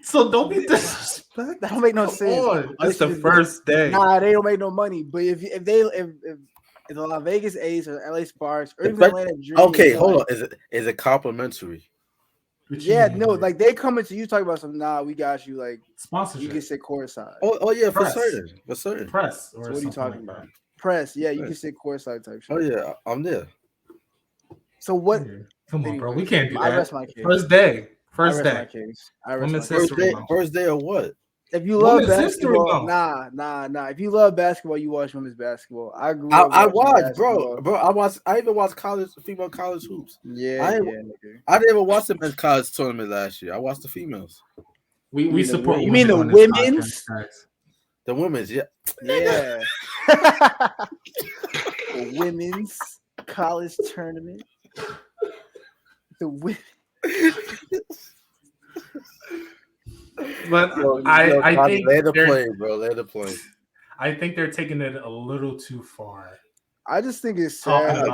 So don't be disrespectful. That don't make no sense. It's the first day. Nah, they don't make no money. But if the Las Vegas A's or LA Sparks or even Atlanta Dream. Okay, hold on. Is it complimentary? Yeah, no, like they coming to you talking about some. Nah, we got you. Like sponsorship. You can sit courtside. Oh yeah, for certain. Press. So what are you talking about? Press. Yeah, you can sit courtside type shit. Oh yeah, I'm there. So what? Come on, bro. We can't do that. I rest my case. First day. I rest my case. First day of what? If you love basketball, nah. If you love basketball, you watch women's basketball. I grew up. I watched, bro. I even watched female college hoops. Yeah, I didn't even watch the men's college tournament last year. I watched the females. We support. You mean the women's? The women's, yeah. The women's college tournament. The women. But I think let the play. I think they're taking it a little too far. I just think it's sad that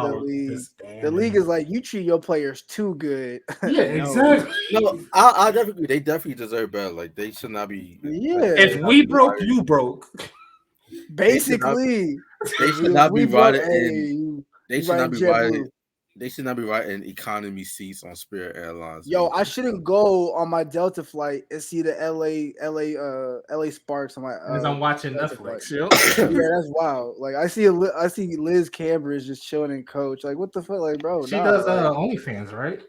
the league is like, you treat your players too good. Yeah, exactly. No, I definitely, they definitely deserve better. Like, they should not be. Yeah. If we broke, you broke. Basically, they should not be riding. They should not be riding. They should not be riding economy seats on Spirit Airlines. Yo, I shouldn't go on my Delta flight and see the LA Sparks on my. Because I'm watching Netflix. Yeah, that's wild. Like I see Liz Cambridge just chilling and coach. Like what the fuck, like bro? She does OnlyFans, right?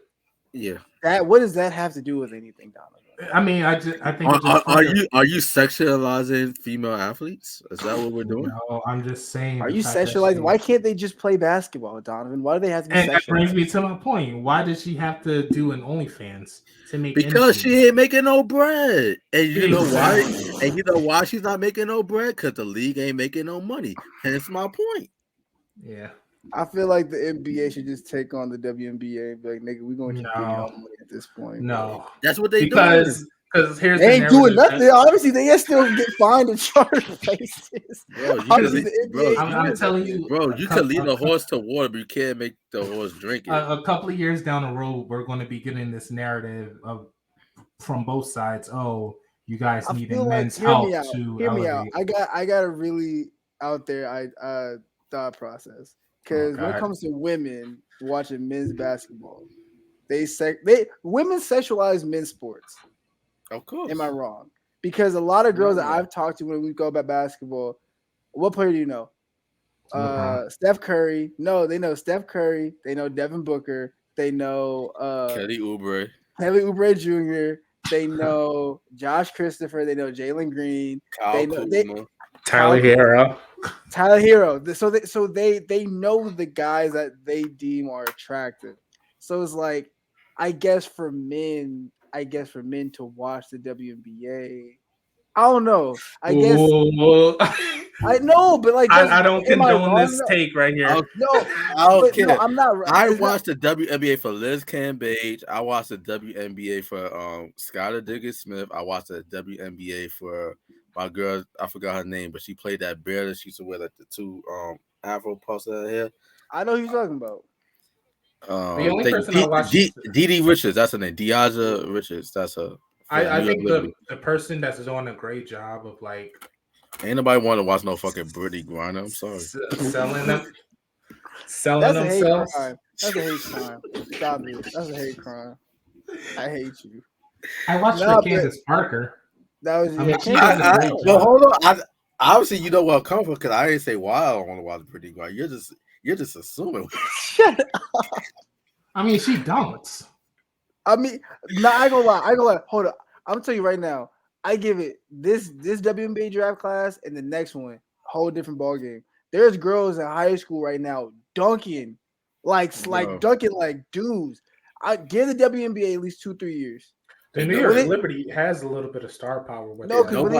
Yeah. What does that have to do with anything, Donovan? I mean, I think. Are you sexualizing female athletes? Is that what we're doing? No, I'm just saying. Are you sexualizing? Why can't they just play basketball, Donovan? Why do they have to be sexualized? That brings me to my point. Why does she have to do an OnlyFans to make? Because she ain't making no bread, and you know why? And you know why she's not making no bread? Because the league ain't making no money. Hence my point. Yeah. I feel like the NBA should just take on the WNBA and be like, nigga, we're going to give you all the money at this point. No. That's what they do. Because here's they ain't doing nothing. Obviously, they still get fined and charged places. I'm telling you. Bro, you can lead a horse to water, but you can't make the horse drink it. A couple of years down the road, we're going to be getting this narrative from both sides. Oh, you guys need men's help to hear me out. I got a really out there thought process. Because when it comes to women watching men's basketball, women sexualize men's sports. Of course. Am I wrong? Because a lot of girls that I've talked to when we go about basketball, what player do you know? Steph Curry. No, they know Steph Curry. They know Devin Booker. They know Kelly Oubre Jr. They know Josh Christopher. They know Jalen Green. Tyler Hero. So they know the guys that they deem are attractive. So it's like, I guess for men to watch the WNBA, I don't know. I guess I know, but like I don't condone this take right here. I'm not. I watched the WNBA for Liz Cambage. I watched the WNBA for Skylar Diggins-Smith. I watched the WNBA for my girl. I forgot her name, but she played that bear that she used to wear, like the two Afro puffs in her hair. I know who you're talking about. The only person I watched Dee Richards. That's her name. Deaja Richards. That's her. I think the person that's doing a great job of like. Ain't nobody want to watch no fucking Brittany Griner. I'm sorry. Selling themselves. That's a hate crime. Stop it. That's a hate crime. I hate you. I watched the Candace Parker. That was. But hold on. Obviously, you know where I'm coming from because I didn't say why I don't want to watch Brittany Griner. You're just assuming. Shut up. I mean, she dunks. I mean, I ain't gonna lie. Hold up. I'm gonna tell you right now. I give it this WNBA draft class and the next one, whole different ball game. There's girls in high school right now dunking like dunking like dudes. I give the WNBA at least 2-3 years. The New York Liberty has a little bit of star power with because when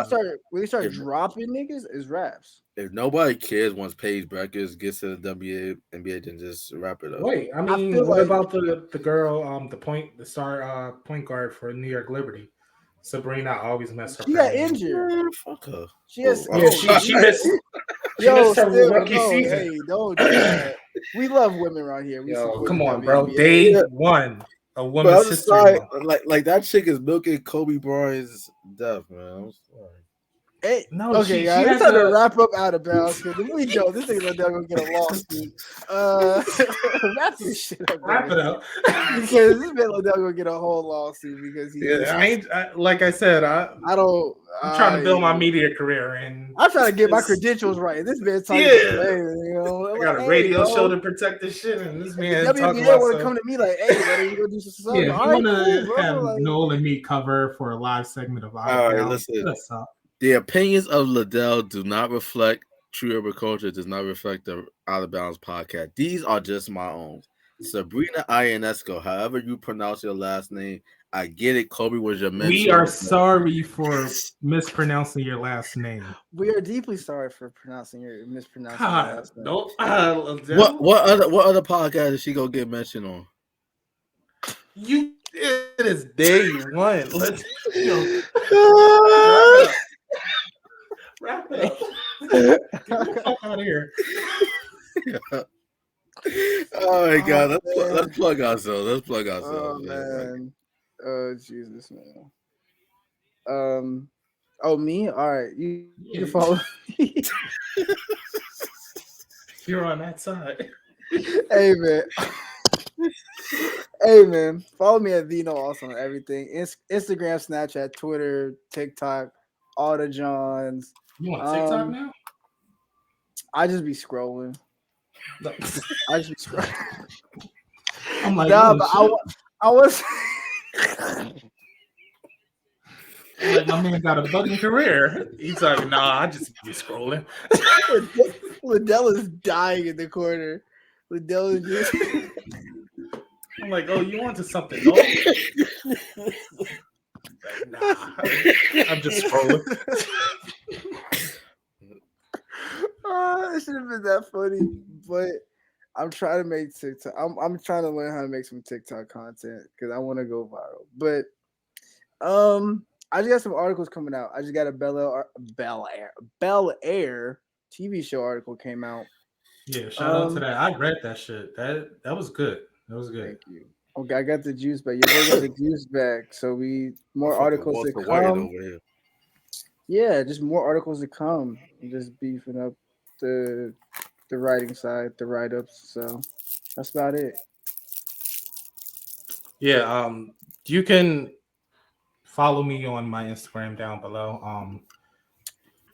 they start dropping niggas, it's raps. If nobody cares once Paige Beckers gets to the WNBA, then just wrap it up. Wait, I mean, what about the girl, the star point guard for New York Liberty? Sabrina always messed her. She got injured. Fuck her. She missed. She missed her rookie season. Hey, don't do that. We love women around here. Come on, bro. Day one. A woman's history. Like that chick is milking Kobe Bryant's death, man. I'm sorry. Hey, no, okay, guys, it's time to wrap up Out of Bounds. Because if we don't, this thing's gonna get a lawsuit. Wrap this shit up. Wrap it up. Because this man Liddell gonna get a whole lawsuit because he. Yeah, like I said, I'm trying to build my media career, and I'm trying to get my credentials right. This man talking, I got a radio show to protect this shit, and this man talking about want to come to me like, hey, buddy, you gonna do some. Yeah, if you want to have Noel and me cover for a live segment of All right, listen. The opinions of Liddell do not reflect True Urban Culture, does not reflect the Out of Bounds podcast. These are just my own. Sabrina Ionesco, however you pronounce your last name, I get it. Kobe was your mentor. We are sorry for mispronouncing your last name. We are deeply sorry for mispronouncing your last name. Nope. What other podcast is she gonna get mentioned on? It is day one. Let's wrap it up. Get the fuck out of here. Oh my God! Let's plug ourselves. Oh man! Oh Jesus, man. Oh me? All right, you can follow me. You're on that side. Hey man. Hey man, follow me at Vino also on everything. Instagram, Snapchat, Twitter, TikTok, all the Johns. You on TikTok now? I just be scrolling. I'm like, nah, but I was like, my man got a budding career. He's like, nah, I just be scrolling. Liddell is dying in the corner. Liddell is just I'm like, oh, you wanted something? No? Nah, I'm just scrolling. It should have been that funny, but I'm trying to make TikTok. I'm trying to learn how to make some TikTok content because I want to go viral. But I just got some articles coming out. I just got a Bel Air TV show article came out. Yeah, shout out to that. I read that shit. That was good. That was good. Thank you. Okay, I got the juice back. You got the juice back. So more articles to come. Yeah, just more articles to come. I'm just beefing up the writing side, the write-ups. So that's about it. Yeah, you can follow me on my Instagram down below.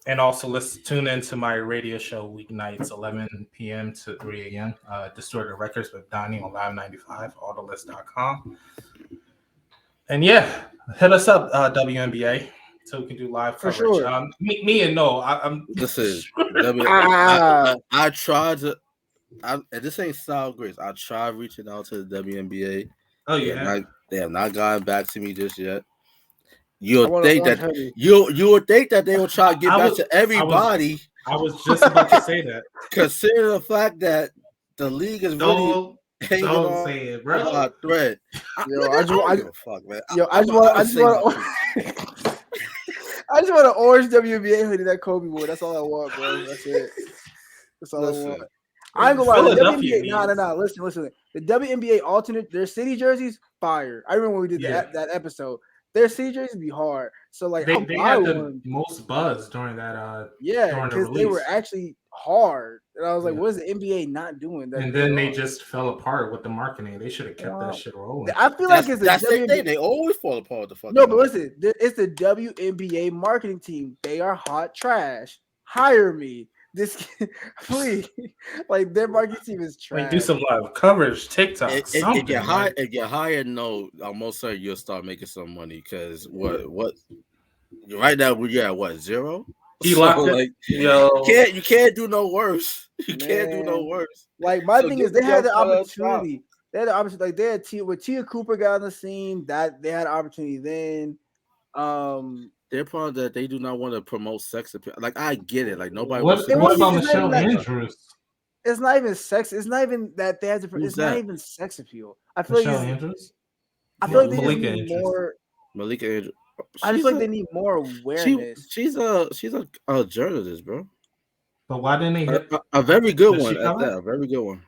And also let's tune into my radio show weeknights 11 p.m. to 3 a.m. Distorted Records with Donnie on Live 95, autolist.com. And yeah, hit us up, WNBA, so we can do live coverage. For sure. Me and No, I'm. Listen, I tried to. And this ain't South Grace. I tried reaching out to the WNBA. Oh yeah, they have not gotten back to me just yet. You would think that they will try to get back to everybody. I was just about to say that. Consider the fact that the league is really hanging on say it, bro. A thread. I just want an orange WNBA hoodie that Kobe wore. That's all I want, bro. That's it. That's all I want. I ain't gonna lie. The WNBA, no. Listen. The WNBA alternate, their city jerseys, fire. I remember when we did that episode. Their city jerseys be hard. So like they had the most buzz during that. Yeah, because they were actually hard, and I was like, "What is the NBA not doing?" And then they just fell apart with the marketing. They should have kept that shit rolling. I feel like it's that's the thing. They always fall apart. No, but listen, it's the WNBA marketing team. They are hot trash. Hire me. This please, like their marketing team is trash. Like, do some live coverage, TikTok. If you hire, no, I'm most certain you'll start making some money because what right now we're at what 0? You can't do no worse. You can't do no worse. Like my thing is, they had the opportunity. They had the opportunity. Like they had with Tia Cooper got on the scene. That they had an opportunity then. They're part that they do not want to promote sex appeal. Like I get it. Like nobody. What about Michelle Andrews? It's not even sex. It's not even that they have to. It's not even sex appeal. I feel Michelle like Andrews. I feel like they need more. Malika Andrews. I just feel like they need more awareness. She's a journalist, bro. But why didn't they hit a very good one at that? A very good one.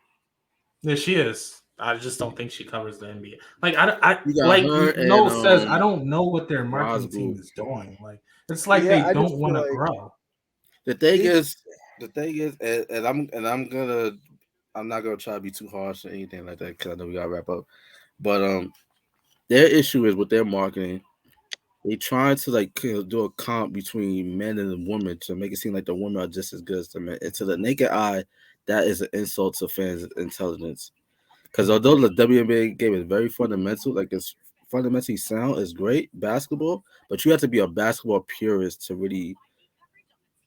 Yeah, she is. I just don't think she covers the NBA. Like says, I don't know what their marketing team is doing. Like it's like they don't want to grow. The thing is, and I'm not gonna try to be too harsh or anything like that because I know we gotta wrap up. But their issue is with their marketing. They trying to like do a comp between men and women to make it seem like the women are just as good as the men. And to the naked eye, that is an insult to fans' intelligence. Because although the WNBA game is very fundamental, like it's fundamentally sound, is great basketball, but you have to be a basketball purist to really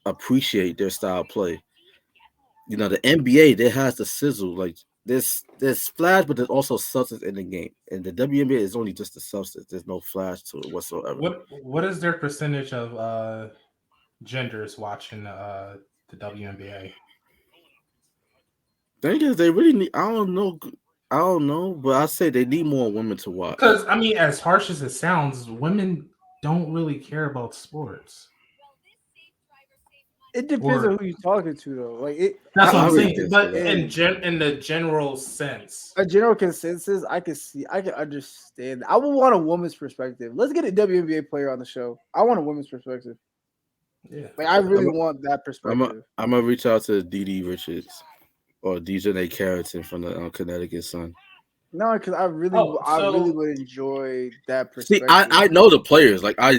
appreciate their style of play. You know, the NBA, there has the sizzle, like there's flash, but there's also substance in the game. And the WNBA is only just the substance. There's no flash to it whatsoever. What is their percentage of genders watching the WNBA? Thing is, they really need. I don't know, but I say they need more women to watch. Because I mean, as harsh as it sounds, women don't really care about sports. It depends on who you're talking to, though. Like that's what I'm saying. But in the general sense, a general consensus, I can understand. I would want a woman's perspective. Let's get a WNBA player on the show. I want a woman's perspective. Yeah, like I really want that perspective. I'm gonna reach out to Dee Richards or DJ Carrington from the Connecticut Sun. No, because I really would enjoy that perspective. See, I know the players. Like I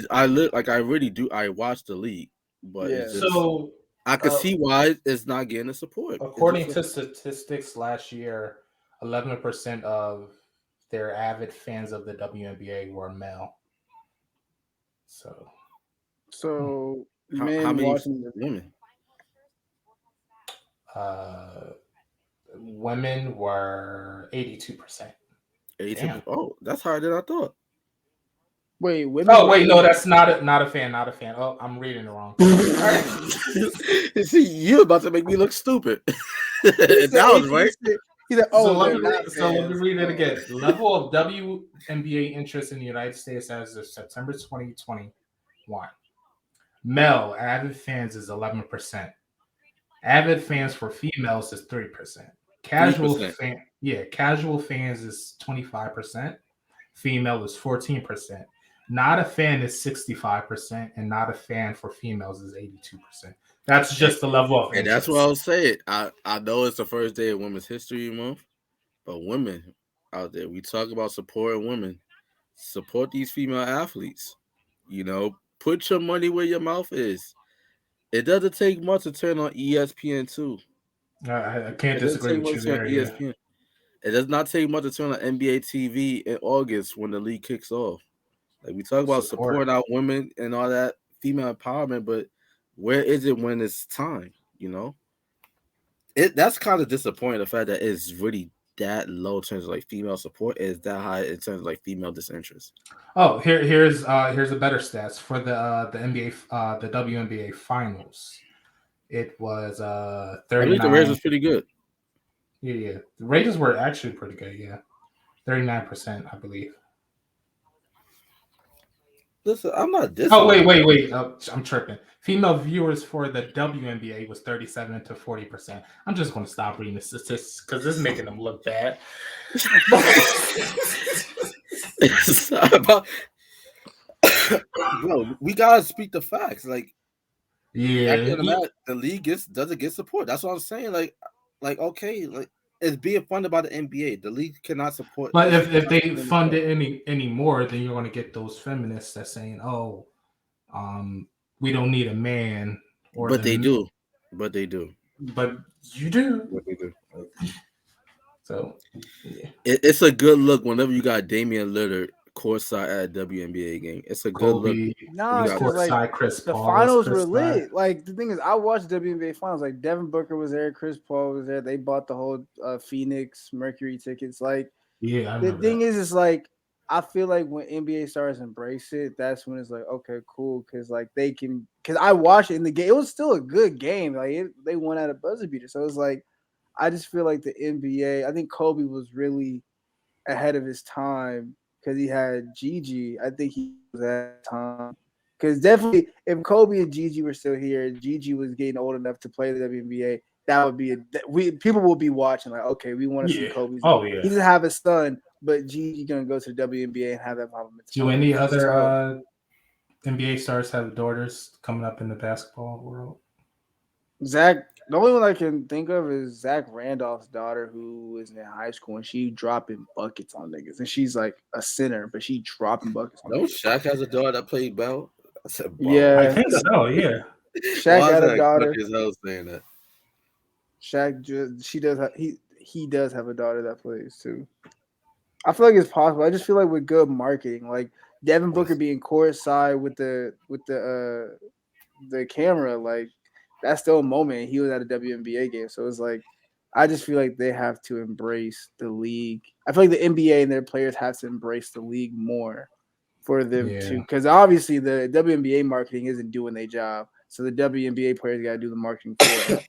really do. I watch the league. But so I can see why it's not getting the support. According to statistics last year, 11% of their avid fans of the WNBA were male. So how many watching the women? Women were 82%. 82%. Oh, that's higher than I thought. Wait, women? Oh, wait, no, that's not a fan. Oh, I'm reading it wrong. See, you're about to make me look stupid. That was right. So let me read it again. Level of WNBA interest in the United States as of September 2021. Male avid fans is 11%. Avid fans for females is 3%. Casual fans is 25%. Female is 14%. Not a fan is 65%, and not a fan for females is 82%. That's just the level of interest. And that's what I'll say. I know it's the first day of Women's History Month, but women out there, we talk about supporting women. Support these female athletes. You know, put your money where your mouth is. It doesn't take much to turn on ESPN too. I can't disagree with you there. ESPN. It does not take much to turn on NBA TV in August when the league kicks off. Like we talk about supporting our women and all that female empowerment, but where is it when it's time? You know, that's kind of disappointing. The fact that it's really that low in terms of like female support is that high in terms of like female disinterest. Oh, here's a better stats for the NBA the WNBA finals. It was 39. I think the Raiders was pretty good. Yeah, the Raiders were actually pretty good. Yeah, 39%, I believe. Listen, I'm not dissing. Oh, wait. I'm tripping. Female viewers for the WNBA was 37 to 40%. I'm just going to stop reading the statistics because this is making them look bad. It's not about... Bro, we got to speak the facts. Like, the league doesn't get support. That's what I'm saying. Like okay, like it's being funded by the NBA. The league cannot support. But if they fund it any more, then you're going to get those feminists that's saying, "Oh, we don't need a man." But they do. But you do. But they do. So yeah. It's a good look whenever you got Damian Lillard courtside at a WNBA game. It's a good look. Nah, because like Chris Paul, the finals were lit. Like the thing is, I watched WNBA finals. Like Devin Booker was there, Chris Paul was there. They bought the whole Phoenix Mercury tickets. Like, the thing is, it's like I feel like when NBA stars embrace it, that's when it's like okay, cool, because like they can. Because I watched it in the game, it was still a good game. Like they won at a buzzer beater. So it's like I just feel like the NBA. I think Kobe was really ahead of his time. Because he had Gigi, I think he was at the time. Because definitely, if Kobe and Gigi were still here, Gigi was getting old enough to play the WNBA. that would be people will be watching like, okay, we want to see Kobe. Yeah. He doesn't have a son, but Gigi gonna go to the WNBA and have that problem. Do any other NBA stars have daughters coming up in the basketball world? Zach, the only one I can think of is Zach Randolph's daughter, who is in high school, and she dropping buckets on niggas, and she's like a center, but she dropping buckets. No, Shaq has a daughter that played ball. I said ball. Yeah, I think so. Yeah, Shaq had a daughter. Saying that. Shaq, she does. He does have a daughter that plays too. I feel like it's possible. I just feel like with good marketing, like Devin Booker being courtside with the camera, like that's still a moment. He was at a WNBA game, so it's like I just feel like they have to embrace the league. I feel like the NBA and their players have to embrace the league more for them to, because obviously the WNBA marketing isn't doing their job, so the WNBA players got to do the marketing for it.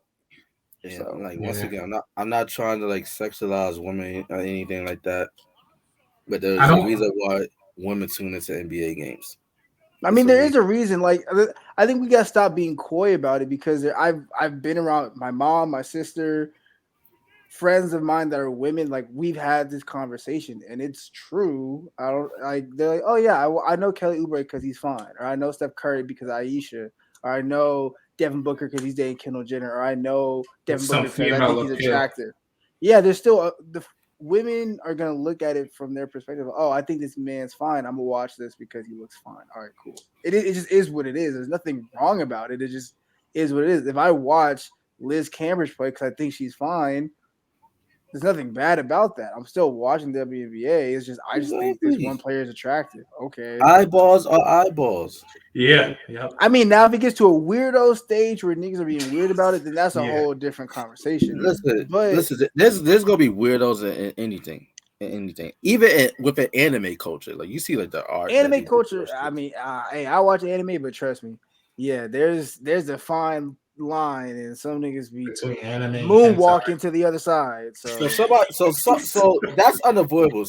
Yeah, so, once again, I'm not trying to like sexualize women or anything like that, but there's a reason why women tune into NBA games. I mean, there is a reason. Like, I think we gotta stop being coy about it, because I've been around my mom, my sister, friends of mine that are women. Like, we've had this conversation, and it's true. I don't like. They're like, oh yeah, I know Kelly Oubre because he's fine, or I know Steph Curry because Aisha, or I know Devin Booker because he's dating Kendall Jenner, or I know Devin Booker because I think he's attractive. Yeah, there's still the women are gonna look at it from their perspective. Oh, I think this man's fine. I'm gonna watch this because he looks fine. All right, cool. It just is what it is. There's nothing wrong about it. It just is what it is. If I watch Liz Cambridge play because I think she's fine, there's nothing bad about that. I'm still watching WNBA. It's just I just think this one player is attractive. Okay, eyeballs are eyeballs. Yeah. I mean, now if it gets to a weirdo stage where niggas are being weird about it, then that's a whole different conversation. Listen, there's gonna be weirdos in anything, even with an anime culture. Like you see, like the art anime culture. I mean, hey, I watch anime, but trust me, yeah, there's a fine line, and some niggas be moonwalking to the other side. So that's unavoidable.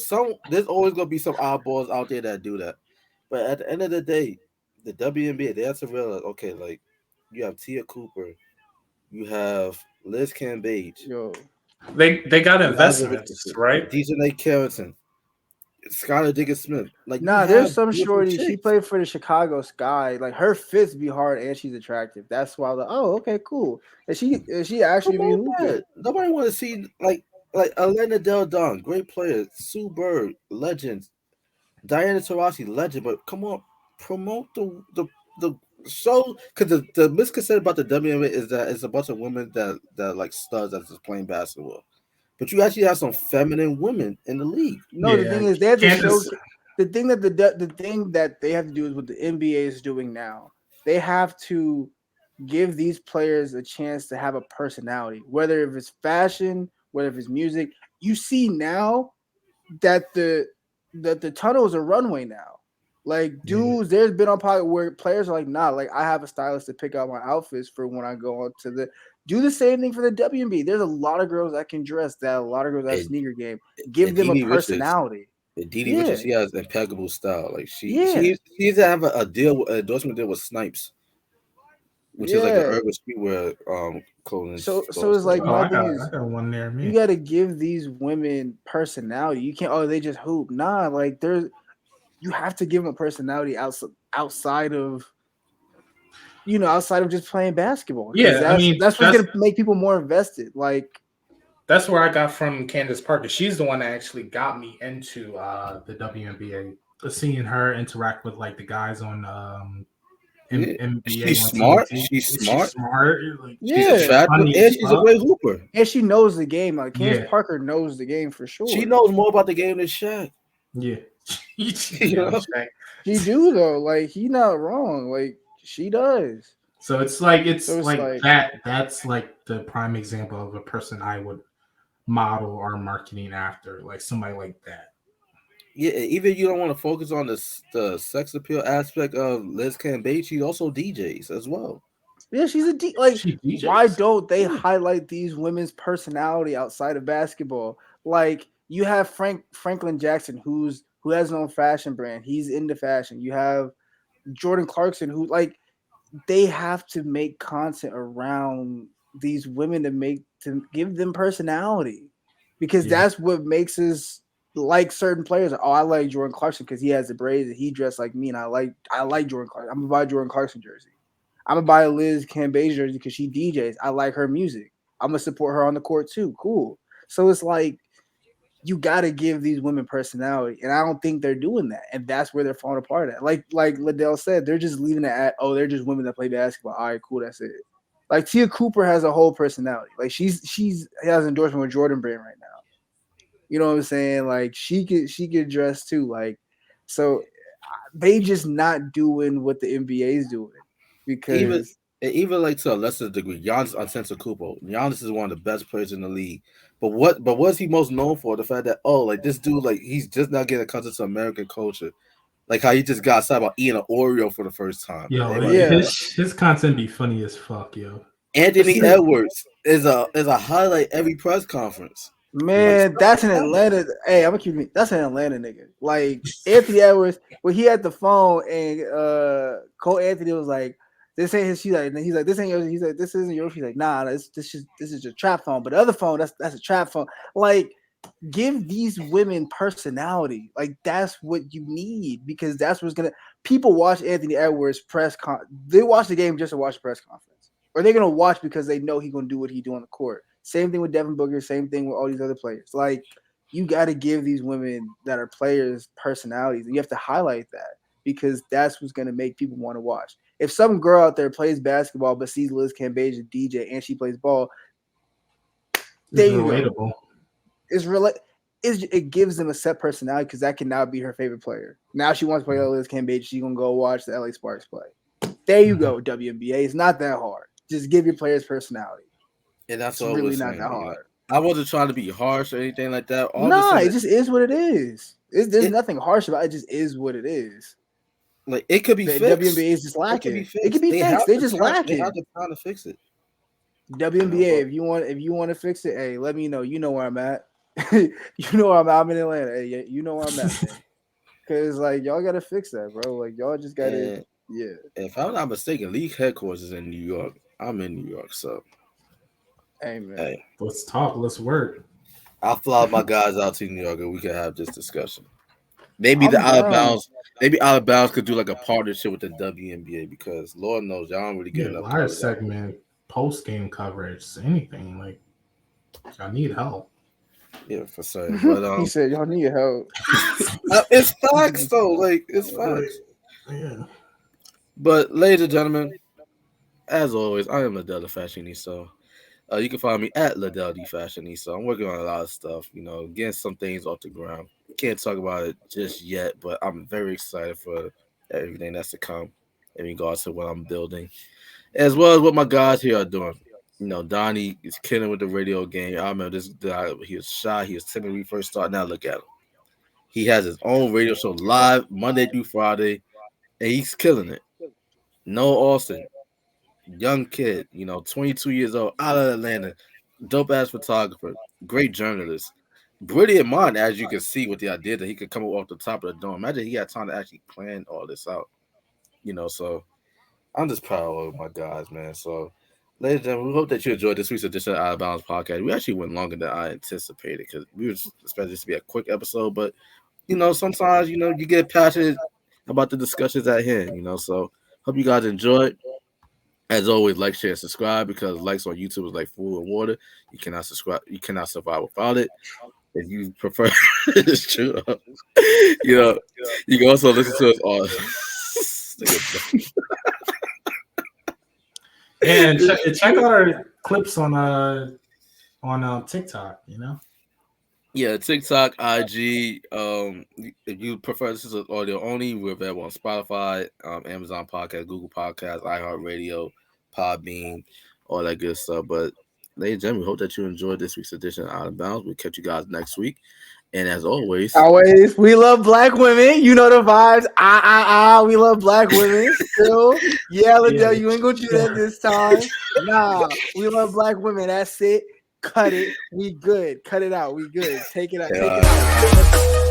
There's always gonna be some oddballs out there that do that, but at the end of the day, the WNBA, they have to realize, okay, like you have Tia Cooper, you have Liz Cambage, they got investments, right? DJ Carrington, Skylar Diggins-Smith. Like, there's some shorty. Chicks. She played for the Chicago Sky. Like, her fists be hard and she's attractive. That's why I'm like, oh, okay, cool. And she actually be hooping. Nobody want to see like Elena Del Don, great player, Sue Bird, legends, Diana Taurasi, legend. But come on, promote the show, because the misconception about the WNBA is that it's a bunch of women that like studs that's just playing basketball. But you actually have some feminine women in the league. No, the thing is, they have to show. The thing that they have to do is what the NBA is doing now. They have to give these players a chance to have a personality, whether if it's fashion, whether if it's music. You see now that the tunnel is a runway now. Like, dudes, there's been on pocket where players are like, nah, like I have a stylist to pick out my outfits for when I go on to the. Do the same thing for the WNBA. There's a lot of girls that can dress. That a lot of girls that have sneaker game. Give them a personality. Didi Richards, she has impeccable style. Like she used to have an endorsement deal with Snipes, which is like the urban streetwear clothing. So it's like my thing is, one near me. You got to give these women personality. You can't. Oh, they just hoop. Nah, like you have to give them a personality outside of. Outside of just playing basketball. Yeah, that's what's gonna make people more invested. Like, that's where I got from Candace Parker. She's the one that actually got me into the WNBA. Seeing her interact with like the guys on NBA. She's smart. She's smart. Like, she's attractive, and she's a great hooper. And she knows the game. Like Candace Parker knows the game for sure. She knows more about the game than Shaq. Yeah, she do though. Like, he not wrong. Like, she does. So it's like that. That's like the prime example of a person I would model our marketing after, like somebody like that. Yeah, even you don't want to focus on the sex appeal aspect of Liz Cambage. She also DJs as well. Yeah, she's a DJ. Like, why don't they highlight these women's personality outside of basketball? Like, you have Franklin Jackson, who has his own fashion brand. He's into fashion. You have Jordan Clarkson, who, like, they have to make content around these women to give them personality, because that's what makes us like certain players. Oh, I like Jordan Clarkson because he has the braids and he dressed like me, and I like Jordan Clarkson. I'm gonna buy a Jordan Clarkson jersey. I'm gonna buy a Liz Cambage jersey because she DJs. I like her music. I'm gonna support her on the court too. Cool. So it's like you got to give these women personality, and I don't think they're doing that, and that's where they're falling apart at. Like Liddell said, they're just leaving it at, oh, they're just women that play basketball. All right, cool, that's it. Like Tia Cooper has a whole personality. Like she has endorsement with Jordan Brand right now. You know what I'm saying? Like she could dress too. Like, so they just not doing what the NBA is doing, because even like to a lesser degree, Giannis Antetokounmpo. Giannis is one of the best players in the league. But what's he most known for? The fact that, oh, like this dude, like he's just not getting accustomed to American culture. Like how he just got excited about eating an Oreo for the first time. Yo, his content be funny as fuck, yo. Anthony Edwards is a highlight every press conference. Man, like, that's an Atlanta. Hey, I'm gonna keep me. That's an Atlanta nigga. Like Anthony Edwards, when he had the phone and Cole Anthony was like, "This ain't his." He's like, "This ain't yours." He's like, "This isn't yours." He's like, "Nah, this is your trap phone." But the other phone, that's a trap phone. Like, give these women personality. Like that's what you need, because that's what's gonna. People watch Anthony Edwards They watch the game just to watch the press conference, or they're gonna watch because they know he's gonna do what he do on the court. Same thing with Devin Booker. Same thing with all these other players. Like, you got to give these women that are players personalities. And you have to highlight that, because that's what's going to make people want to watch. If some girl out there plays basketball but sees Liz Cambage and DJ and she plays ball, there you go. It gives them a set personality, because that can now be her favorite player. Now she wants to play Liz Cambage. She's going to go watch the LA Sparks play. There you go, WNBA. It's not that hard. Just give your players personality. And that's all really not that hard. I wasn't trying to be harsh or anything like that. It just is what it is. There's nothing harsh about it. It just is what it is. Like, it could be fixed. WNBA is just lacking. It could be fixed. They just lacking. They have the time to fix it. WNBA, if you want to fix it, hey, let me know. You know where I'm at. You know where I'm at. I'm in Atlanta. Hey, you know where I'm at, man. Because like y'all gotta fix that, bro. Like y'all just gotta, yeah. If I'm not mistaken, league headquarters is in New York. I'm in New York, so. Hey, man. Hey, let's talk. Let's work. I'll fly my guys out to New York and we can have this discussion. Maybe Outta Bounds could do like a partnership with the WNBA, because Lord knows y'all don't really get enough. Live segment, post game coverage, anything. Like, y'all need help. Yeah, for certain. But he said y'all need help. It's facts though. Like, it's facts. Yeah. But ladies and gentlemen, as always, I am Liddell the Fashionista. You can find me at Liddell the Fashionista. I'm working on a lot of stuff, getting some things off the ground. Can't talk about it just yet, but I'm very excited for everything that's to come in regards to what I'm building, as well as what my guys here are doing. Donnie is killing with the radio game. I remember this guy, he was shy, he was timid when we first started. Now look at him. He has his own radio show live Monday through Friday, and he's killing it. Noah Austin, young kid, 22 years old, out of Atlanta, dope-ass photographer, great journalist, brilliant mind, as you can see with the idea that he could come off the top of the dome. Imagine he had time to actually plan all this out, so I'm just proud of my guys, man. So, ladies and gentlemen, we hope that you enjoyed this week's edition of Outta Bounds podcast. We actually went longer than I anticipated, because we were expecting this to be a quick episode, but, sometimes, you get passionate about the discussions at hand, so hope you guys enjoyed. As always, like, share, and subscribe, because likes on YouTube is like food and water. You cannot survive without it. If you prefer, it's true. You can also listen to us on. And check out our clips on TikTok. Yeah, TikTok, IG. If you prefer this is audio only, we're available on Spotify, Amazon Podcast, Google Podcasts, iHeartRadio, Podbean, all that good stuff. But ladies and gentlemen, we hope that you enjoyed this week's edition of Outta Bounds. We'll catch you guys next week. And as always, we love black women. You know the vibes. We love black women. Still, Liddell, you ain't gonna do that this time. Nah, we love black women. That's it. Cut it. We good. Cut it out. We good. Take it out. Take it out.